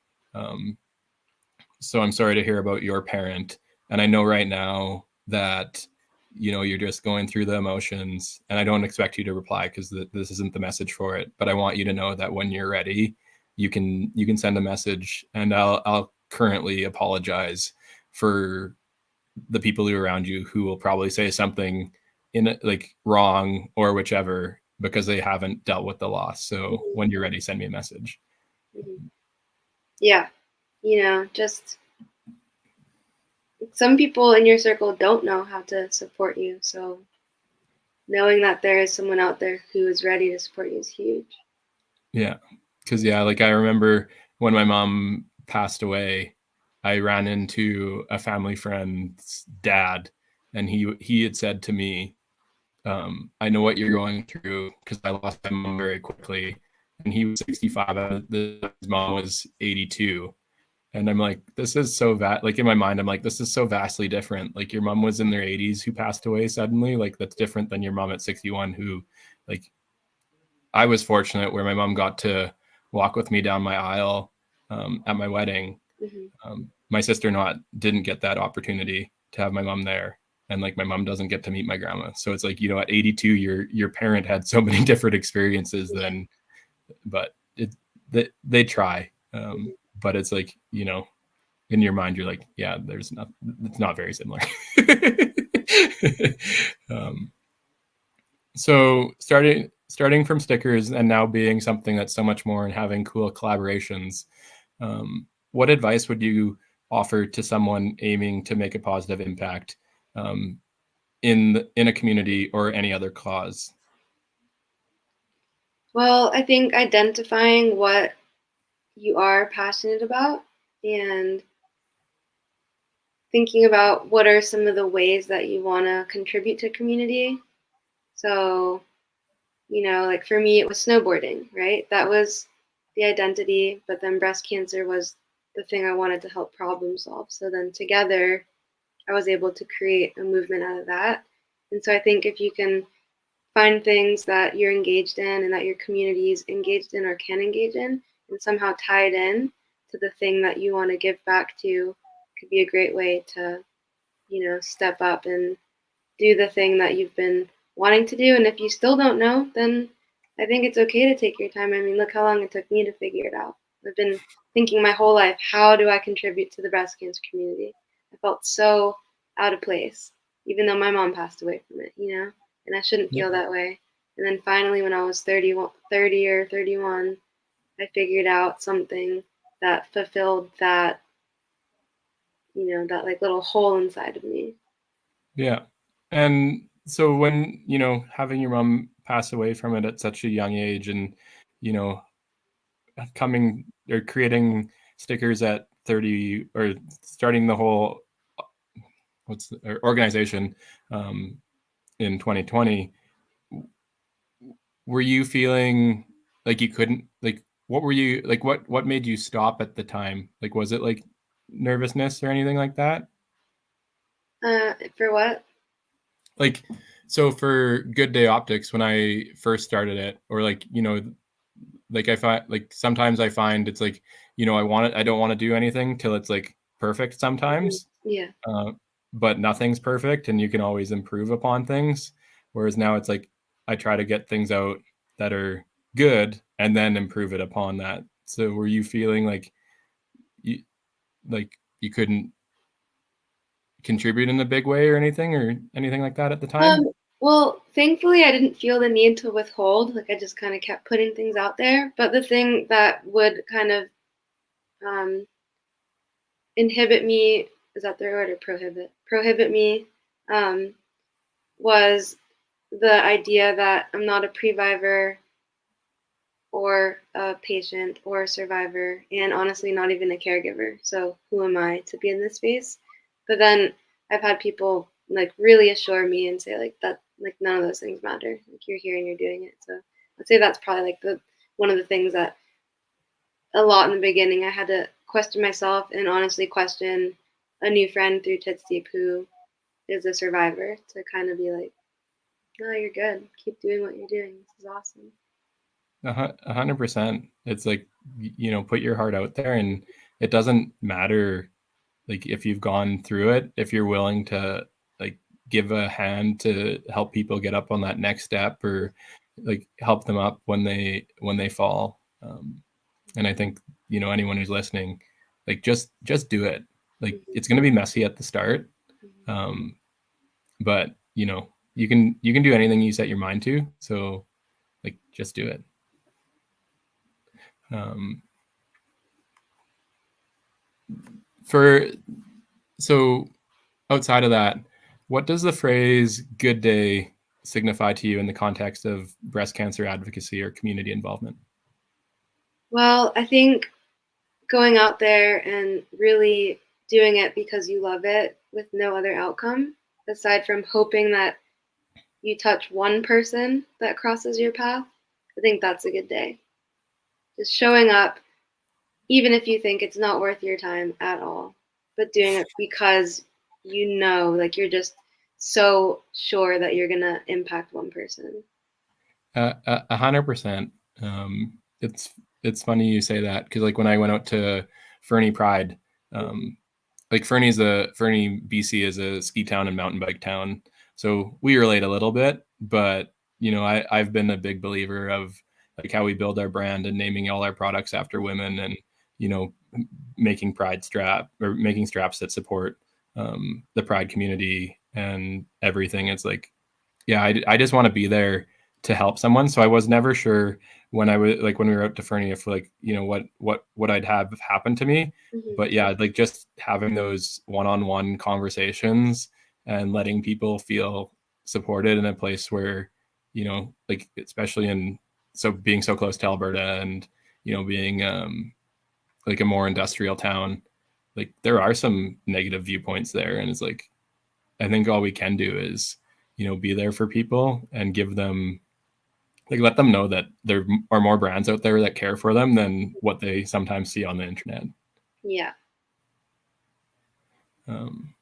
so I'm sorry to hear about your parent, and I know right now that you're just going through the emotions, and I don't expect you to reply because this isn't the message for it, but I want you to know that when you're ready, you can send a message, and I'll currently apologize for the people who are around you who will probably say something in like wrong or whichever because they haven't dealt with the loss. So when you're ready, send me a message. Yeah, just some people in your circle don't know how to support you, so knowing that there is someone out there who is ready to support you is huge. Yeah, because like I remember when my mom passed away, I ran into a family friend's dad, and he had said to me, I know what you're going through because I lost my mom very quickly, and he was 65, his mom was 82. And I'm like, this is so like in my mind, I'm like, this is so vastly different. Like your mom was in their 80s who passed away suddenly. Like that's different than your mom at 61 who, like, I was fortunate where my mom got to walk with me down my aisle at my wedding. My sister didn't get that opportunity to have my mom there, and like my mom doesn't get to meet my grandma. So it's like at 82, your parent had so many different experiences but they try. But it's like in your mind you're like, yeah, it's not very similar. So starting from stickers and now being something that's so much more and having cool collaborations, what advice would you offer to someone aiming to make a positive impact in a community or any other cause? Well, I think identifying what you are passionate about and thinking about what are some of the ways that you want to contribute to community. So, like for me, it was snowboarding, right? That was the identity, but then breast cancer was the thing I wanted to help problem solve. So then together, I was able to create a movement out of that. And so I think if you can find things that you're engaged in and that your community is engaged in or can engage in, and somehow tie it in to the thing that you want to give back to, could be a great way to, step up and do the thing that you've been wanting to do. And if you still don't know, then I think it's okay to take your time. I mean, look how long it took me to figure it out. I've been thinking my whole life, how do I contribute to the breast cancer community? I felt so out of place, even though my mom passed away from it, and I shouldn't feel that way. And then finally, when I was 30 or 31, I figured out something that fulfilled that, that like little hole inside of me. Yeah. And so when, having your mom pass away from it at such a young age, and, coming or creating stickers at 30, or starting the whole organization in 2020, were you feeling like you couldn't, like, what were you like, what made you stop at the time? Like, was it like nervousness or anything like that? For what? Like, so for Good Day Optics, when I first started it, or like, like I find like sometimes I find it's like, you know, I don't want to do anything till it's like perfect sometimes. Yeah. But nothing's perfect and you can always improve upon things. Whereas now it's like I try to get things out that are good and then improve it upon that. So were you feeling you like you couldn't contribute in a big way or anything like that at the time? Well, thankfully, I didn't feel the need to withhold. Like, I just kind of kept putting things out there. But the thing that would kind of um, inhibit me, is that the right word, or prohibit? Prohibit me, um, was the idea that I'm not a previvor or a patient or a survivor, and honestly, not even a caregiver. So, who am I to be in this space? But then I've had people like really assure me and say like that, like none of those things matter. Like you're here and you're doing it. So I'd say that's probably like the one of the things that a lot in the beginning I had to question myself and honestly question a new friend through Tits Deep who is a survivor to kind of be like, no, you're good. Keep doing what you're doing. This is awesome. 100%. It's like, you know, put your heart out there and it doesn't matter like if you've gone through it, if you're willing to like give a hand to help people get up on that next step or like help them up when they fall. And I think, you know, anyone who's listening, like just do it. Like Mm-hmm. it's going to be messy at the start. Um, but you know, you can do anything you set your mind to. So like just do it. Um, for so outside of that, what does the phrase good day signify to you in the context of breast cancer advocacy or community involvement? Well, I think going out there and really doing it because you love it with no other outcome aside from hoping that you touch one person that crosses your path, I think that's a good day. Just showing up, even if you think it's not worth your time at all, but doing it because you know, like you're just so sure that you're gonna impact one person. 100%. It's funny you say that because like when I went out to Fernie Pride, Mm-hmm. like Fernie, BC is a ski town and mountain bike town, so we relate a little bit. But you know, I've been a big believer of like how we build our brand and naming all our products after women, and you know, making making straps that support the Pride community and everything. It's like yeah, I just want to be there to help someone. So I was never sure when I was like when we were out to Fernie if like you know what I'd have happen to me. Mm-hmm. But yeah, like just having those one-on-one conversations and letting people feel supported in a place where you know like especially in so being so close to Alberta and you know being like a more industrial town, like there are some negative viewpoints there, and it's like I think all we can do is, you know, be there for people and give them like let them know that there are more brands out there that care for them than what they sometimes see on the internet. Yeah. Um,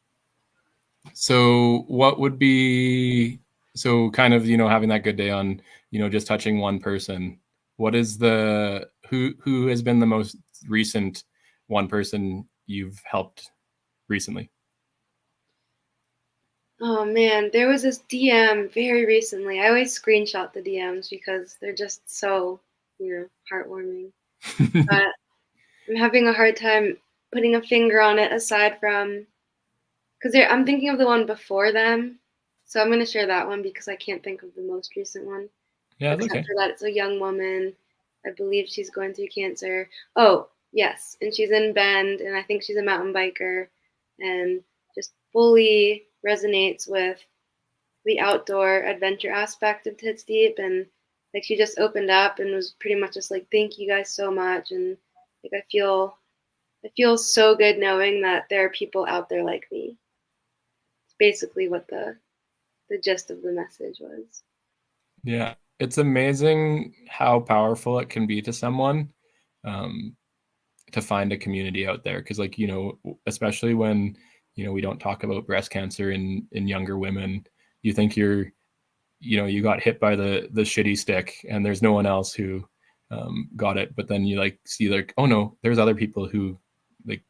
so what would be so kind of you know having that good day on you know just touching one person? What is the who has been the most recent one person you've helped recently? Oh man, there was this DM very recently. I always screenshot the DMs because they're just so, heartwarming. But I'm having a hard time putting a finger on it aside from because I'm thinking of the one before them. So I'm going to share that one because I can't think of the most recent one. Yeah, it's Except okay. for that it's a young woman. I believe she's going through cancer. Oh, yes. And she's in Bend, and I think she's a mountain biker and just fully resonates with the outdoor adventure aspect of Tits Deep. And like she just opened up and was pretty much just like, thank you guys so much. And like I feel so good knowing that there are people out there like me. It's basically what the gist of the message was. Yeah, it's amazing how powerful it can be to someone um, to find a community out there. Because, like you know, especially when you know we don't talk about breast cancer in younger women, you think you're you know you got hit by the shitty stick, and there's no one else who got it, but then you like see like, oh no, there's other people who like,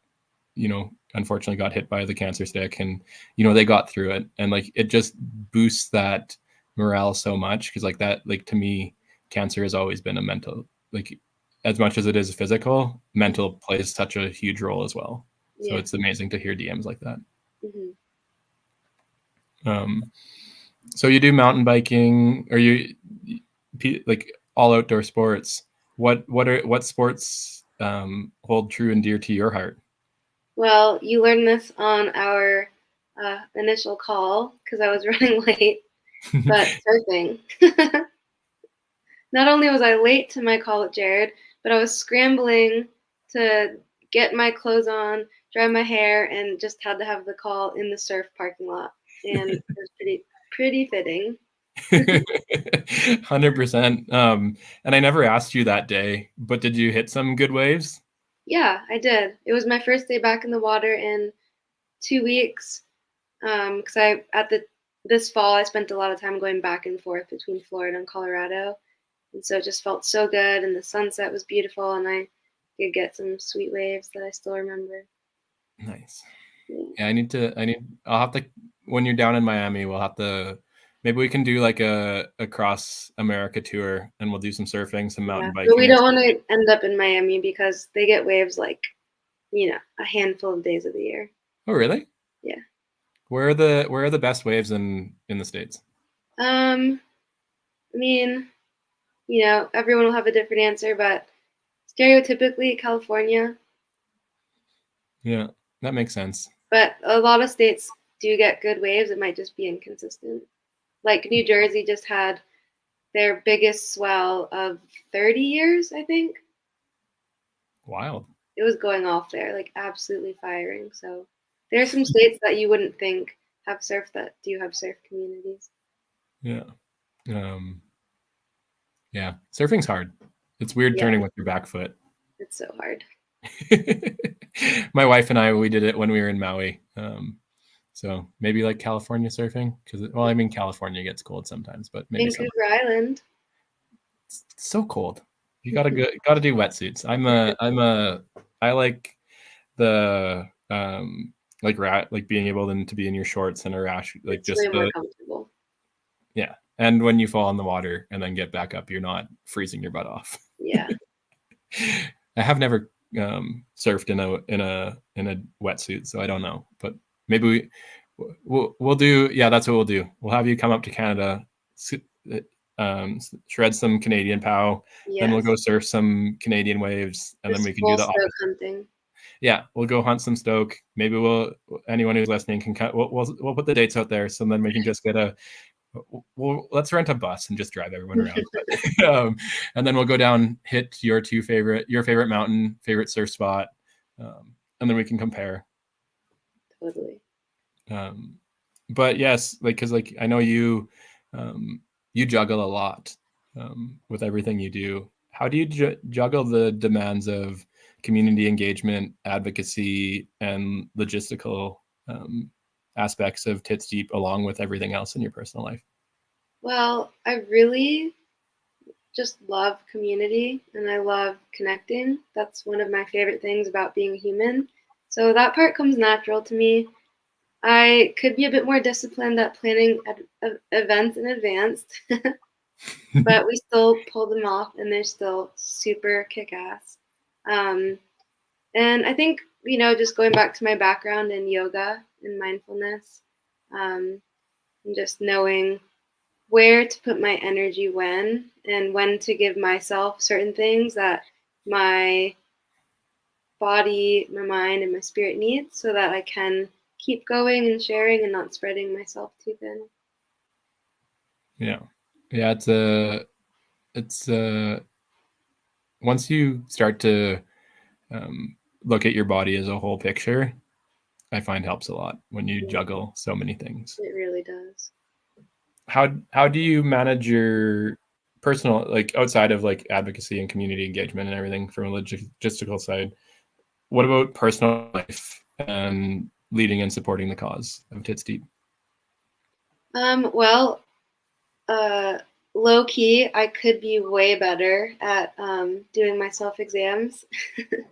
unfortunately got hit by the cancer stick, and they got through it, and like it just boosts that morale so much, because like that, like to me, cancer has always been a mental, like as much as it is physical, mental plays such a huge role as well. So it's amazing to hear DMs like that. So you do mountain biking, or you like all outdoor sports. What sports hold true and dear to your heart? Well, you learned this on our initial call because I was running late, but surfing. Not only was I late to my call with Jared, but I was scrambling to get my clothes on, dry my hair, and just had to have the call in the surf parking lot. And it was pretty fitting. 100%. And I never asked you that day, but did you hit some good waves? Yeah, I did. It was my first day back in the water in 2 weeks. Because this fall I spent a lot of time going back and forth between Florida and Colorado, and so it just felt so good, and the sunset was beautiful, and I could get some sweet waves that I still remember. Nice. Yeah, I'll have to, when you're down in Miami, maybe we can do like a cross America tour, and we'll do some surfing, some mountain biking. But we don't want to end up in Miami because they get waves like, a handful of days of the year. Oh, really? Yeah. Where are the best waves in the States? I mean, everyone will have a different answer, but stereotypically California. Yeah, that makes sense. But a lot of states do get good waves. It might just be inconsistent. Like New Jersey just had their biggest swell of 30 years, I think. Wild. It was going off there, like absolutely firing. So there are some states that you wouldn't think have surf that do have surf communities. Yeah. Yeah. Surfing's hard. It's weird turning with your back foot. It's so hard. My wife and we did it when we were in Maui. So maybe like California surfing, because California gets cold sometimes, but maybe Vancouver Island. It's so cold. You gotta do wetsuits. I like the like being able to be in your shorts and a rash, like it's way more comfortable. Yeah, and when you fall in the water and then get back up, you're not freezing your butt off. Yeah. I have never surfed in a wetsuit, so I don't know. But maybe we'll do. Yeah, that's what we'll do. We'll have you come up to Canada, shred some Canadian POW, then we'll go surf some Canadian waves, and then we can do the Stoke hunting. Yeah, we'll go hunt some Stoke. Maybe anyone who's listening can cut. We'll put the dates out there, so then we can just get let's rent a bus and just drive everyone around. And then we'll go down, hit your favorite mountain, favorite surf spot, and then we can compare. Totally. But yes, because I know you juggle a lot with everything you do. How do you juggle the demands of community engagement, advocacy, and logistical aspects of Tits Deep, along with everything else in your personal life? Well, I really just love community, and I love connecting. That's one of my favorite things about being a human. So that part comes natural to me. I could be a bit more disciplined at planning events in advance, but we still pull them off, and they're still super kick-ass. And I think, just going back to my background in yoga and mindfulness, and just knowing where to put my energy and when to give myself certain things that my body, my mind, and my spirit needs, so that I can keep going and sharing and not spreading myself too thin. Yeah. It's once you start to look at your body as a whole picture, I find helps a lot when you juggle so many things. It really does. How do you manage your personal, outside of advocacy and community engagement and everything from a logistical side? What about personal life and leading and supporting the cause of Tits Deep? Well, low key, I could be way better at doing my self exams.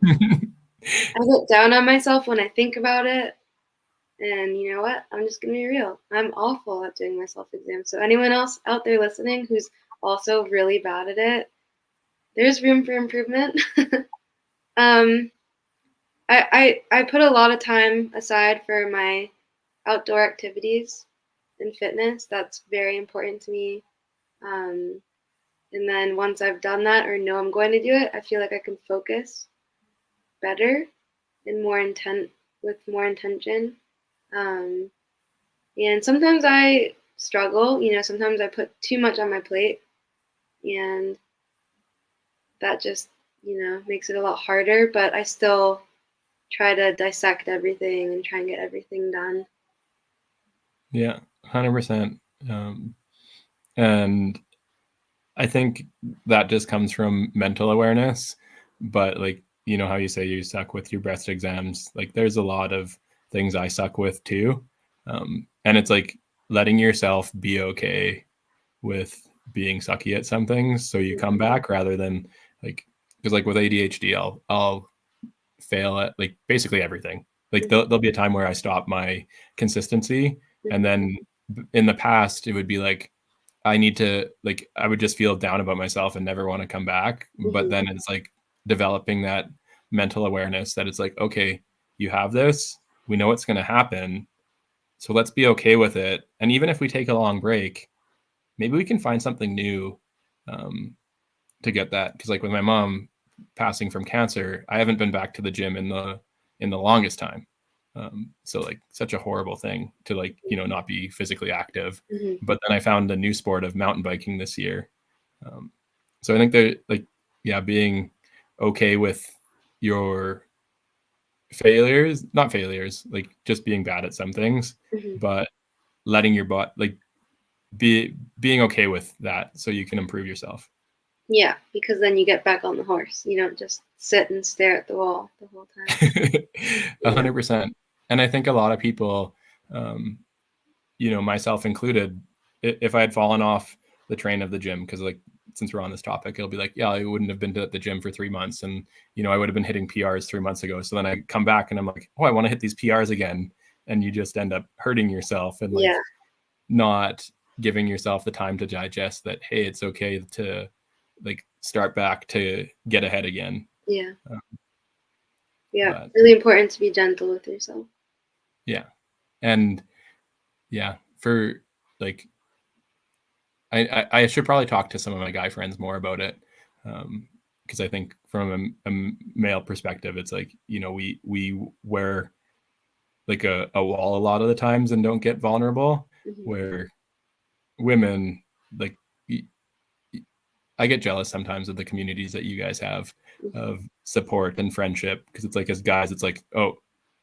I get down on myself when I think about it. And you know what? I'm just going to be real. I'm awful at doing my self exams. So, anyone else out there listening who's also really bad at it, there's room for improvement. um, I put a lot of time aside for my outdoor activities and fitness. That's very important to me. Um, and then once I've done that or know I'm going to do it, I feel like I can focus better and more intent with more intention. Um, and sometimes I struggle, sometimes I put too much on my plate and that just, makes it a lot harder, but I still try to dissect everything and try and get everything done. Yeah, 100%. And I think that just comes from mental awareness. But like, you know how you say you suck with your breast exams, like there's a lot of things I suck with too. And it's like letting yourself be okay with being sucky at some things so you come back, rather than like, because like with ADHD, I'll fail at like basically everything. Like there'll be a time where I stop my consistency, and then in the past it would be like I need to, like, I would just feel down about myself and never want to come back. But then it's like developing that mental awareness that it's like, okay, you have this, we know what's going to happen, so let's be okay with it. And even if we take a long break, maybe we can find something new, to get that. Because like with my mom passing from cancer, I haven't been back to the gym in the longest time. So like such a horrible thing to like, not be physically active. But then I found a new sport of mountain biking this year. So I think that like, yeah, being okay with your failures, not failures, like just being bad at some things, but letting your butt like being okay with that so you can improve yourself. Yeah, because then you get back on the horse. You don't just sit and stare at the wall the whole time. 100%. And I think a lot of people, um, myself included, if I had fallen off the train of the gym, because like since we're on this topic, it'll be like, yeah, I wouldn't have been to the gym for 3 months, and I would have been hitting PRs 3 months ago. So then I come back and I'm like, oh, I want to hit these PRs again, and you just end up hurting yourself and like not giving yourself the time to digest that. Hey, it's okay to like start back to get ahead again. Yeah. Um, Yeah. Really important to be gentle with yourself. Yeah. And yeah, for like, I should probably talk to some of my guy friends more about it. Because I think from a male perspective, it's like, we wear like a wall a lot of the times and don't get vulnerable, where women, like, I get jealous sometimes of the communities that you guys have of support and friendship, because it's like as guys, it's like, oh,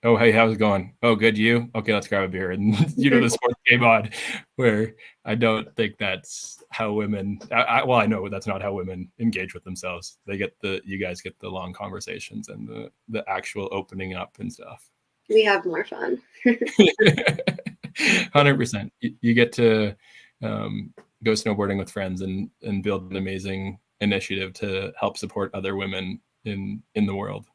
hey, how's it going? Oh, good, you? Okay, let's grab a beer, and the sports game on. Where I don't think that's how women. Well, I know that's not how women engage with themselves. You guys get the long conversations and the actual opening up and stuff. We have more fun. 100%. You get to go snowboarding with friends and build an amazing initiative to help support other women in the world.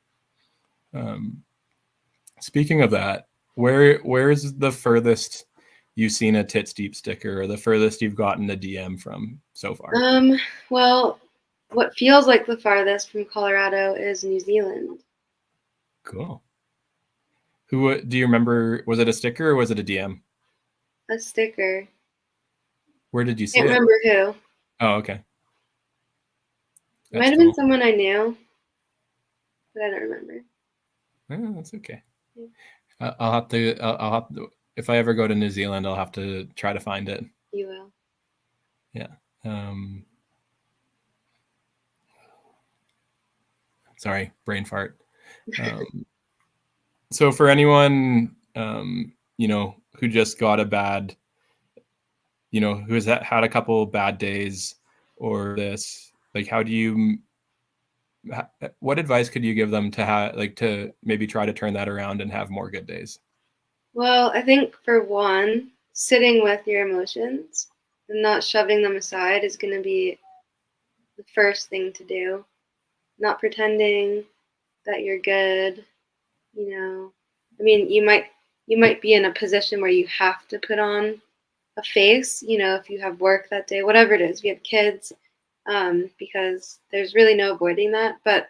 Speaking of that, where's the furthest you've seen a Tits Deep sticker, or the furthest you've gotten a DM from so far? Well, what feels like the farthest from Colorado is New Zealand. Cool. Who do you remember? Was it a sticker or was it a DM? A sticker. Where did you see Can't it? remember who. Oh, okay. It might have been someone I knew, but I don't remember. Oh, that's okay. Yeah. I'll have to. If I ever go to New Zealand, I'll have to try to find it. You will. Yeah. Sorry, brain fart. So for anyone, who just got a bad, who has had a couple bad days or this, like, what advice could you give them to maybe try to turn that around and have more good days? Well, I think for one, sitting with your emotions and not shoving them aside is going to be the first thing to do. Not pretending that you're good, you know. I mean, you might be in a position where you have to put on a face, you know, if you have work that day, whatever it is, if you have kids, because there's really no avoiding that. But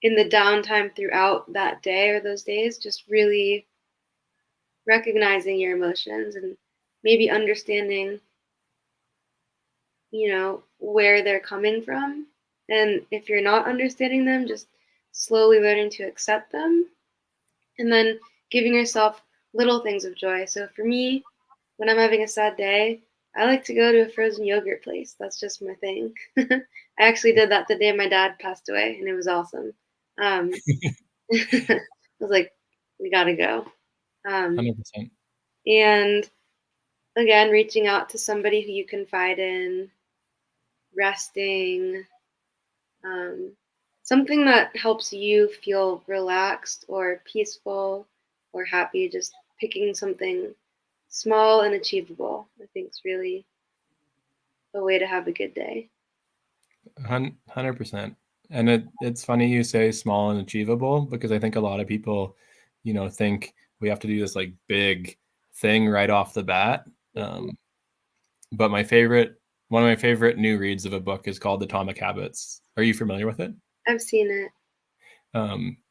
in the downtime throughout that day or those days, just really recognizing your emotions and maybe understanding, you know, where they're coming from. And if you're not understanding them, just slowly learning to accept them and then giving yourself little things of joy. So for me, when I'm having a sad day, I like to go to a frozen yogurt place. That's just my thing. I actually did that the day my dad passed away, and it was awesome. I was like, we gotta go. Um, 100%. and again, reaching out to somebody who you confide in, resting, um, something that helps you feel relaxed or peaceful or happy, just picking something small and achievable, I think is really a way to have a good day. 100%. And it's funny you say small and achievable, because I think a lot of people, think we have to do this like big thing right off the bat. Mm-hmm. But one of my favorite new reads of a book is called Atomic Habits. Are you familiar with it? I've seen it.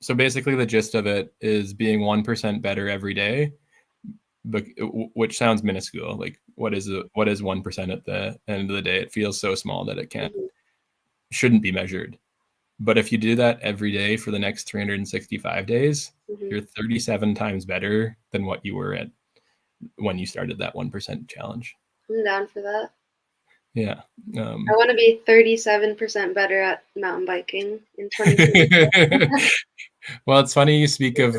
So basically the gist of it is being 1% better every day, but which sounds minuscule. Like what is 1% at the end of the day? It feels so small that it Mm-hmm. shouldn't be measured. But if you do that every day for the next 365 days, Mm-hmm. you're 37 times better than what you were at when you started that 1% challenge. I'm down for that. Yeah. I want to be 37% better at mountain biking in 2024. Well, it's funny you speak of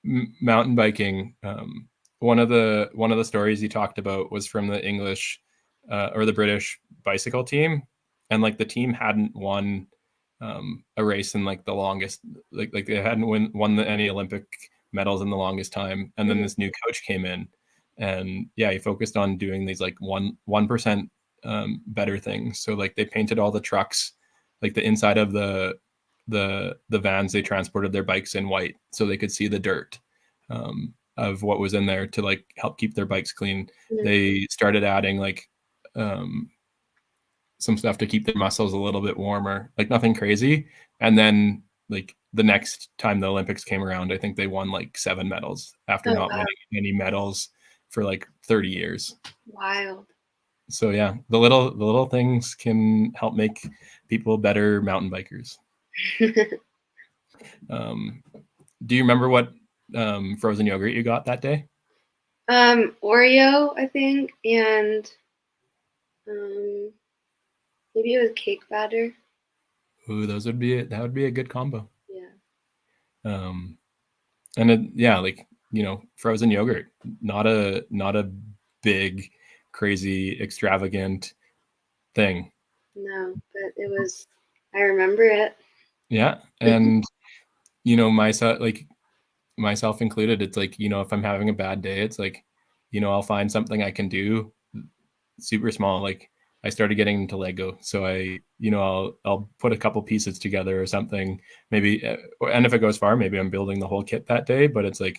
mountain biking. One of the stories you talked about was from the English or the British bicycle team, and like the team hadn't won a race in like the longest, like they hadn't won any Olympic medals in the longest time, and then Mm-hmm. this new coach came in, and yeah, he focused on doing these like 1% better things. So like they painted all the trucks, like the inside of the vans they transported their bikes in white, so they could see the dirt of what was in there to like help keep their bikes clean. Mm-hmm. They started adding like some stuff to keep their muscles a little bit warmer, like nothing crazy. And then like the next time the Olympics came around, I think they won like 7 medals after Oh, not wow. winning any medals for like 30 years. Wild. So yeah, the little things can help make people better mountain bikers. Um, do you remember what frozen yogurt you got that day? Oreo, I think, and um, maybe it was cake batter. Ooh, that would be a good combo. Yeah. Um, and yeah, like frozen yogurt, not a big, crazy, extravagant thing. No, but it was, I remember it. Yeah, and myself included, it's like if I'm having a bad day, it's like I'll find something I can do super small. Like I started getting into Lego, so I'll put a couple pieces together or something, maybe, and if it goes far, maybe I'm building the whole kit that day. But it's like,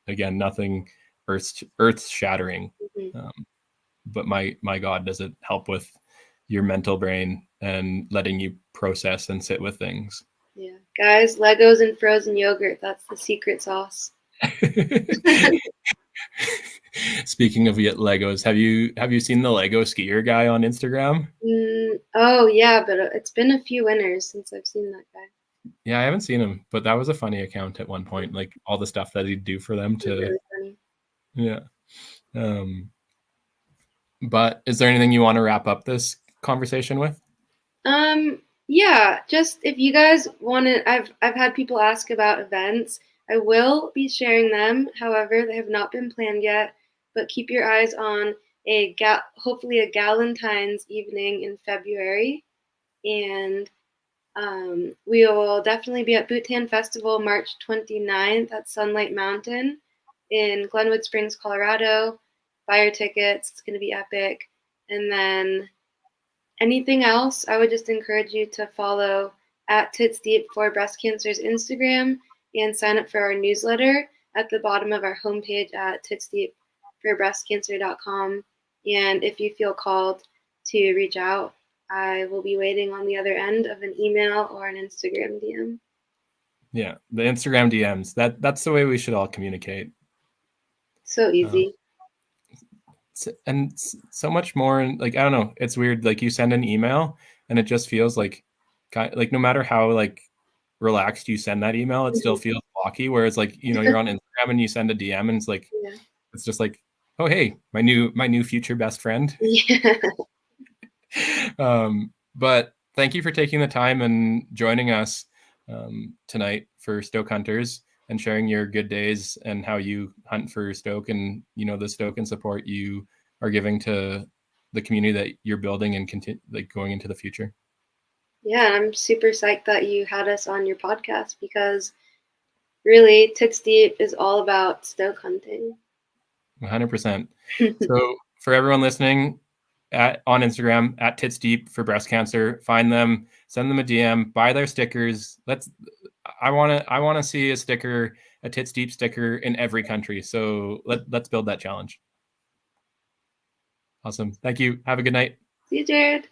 again, nothing earth shattering. Mm-hmm. Um, but my God, does it help with your mental brain and letting you process and sit with things. Yeah. Guys, Legos and frozen yogurt, that's the secret sauce. Speaking of Legos, have you seen the Lego skier guy on Instagram? Oh, yeah, but it's been a few winners since I've seen that guy. Yeah, I haven't seen him, but that was a funny account at one point, like all the stuff that he'd do for them It's to, really funny. yeah. Um, but is there anything you want to wrap up this conversation with? Yeah, just if you guys want to, I've had people ask about events. I will be sharing them. However, they have not been planned yet, but keep your eyes on hopefully a Galentine's evening in February. And we will definitely be at Bhutan Festival March 29th at Sunlight Mountain in Glenwood Springs, Colorado. Buy your tickets. It's going to be epic. And then anything else, I would just encourage you to follow at Tits Deep for Breast Cancer's Instagram and sign up for our newsletter at the bottom of our homepage at titsdeepforbreastcancer.com. And if you feel called to reach out, I will be waiting on the other end of an email or an Instagram DM. Yeah, the Instagram DMs. That's the way we should all communicate. So easy. And so much more. Like, I don't know. It's weird. Like, you send an email and it just feels like no matter how like relaxed you send that email, it still feels blocky. Whereas like, you're on Instagram and you send a DM and it's like, Yeah. it's just like, oh, hey, my new future best friend. Yeah. But thank you for taking the time and joining us tonight for Stoke Hunters and sharing your good days and how you hunt for Stoke and, the Stoke and support you are giving to the community that you're building and like going into the future. Yeah, I'm super psyched that you had us on your podcast because really Tits Deep is all about Stoke hunting. 100%. So for everyone listening, on Instagram at Tits Deep for breast cancer, find them, send them a DM, buy their stickers. I want to see a sticker, a Tits Deep sticker in every country. So let's build that challenge. Awesome. Thank you. Have a good night. See you, Jared.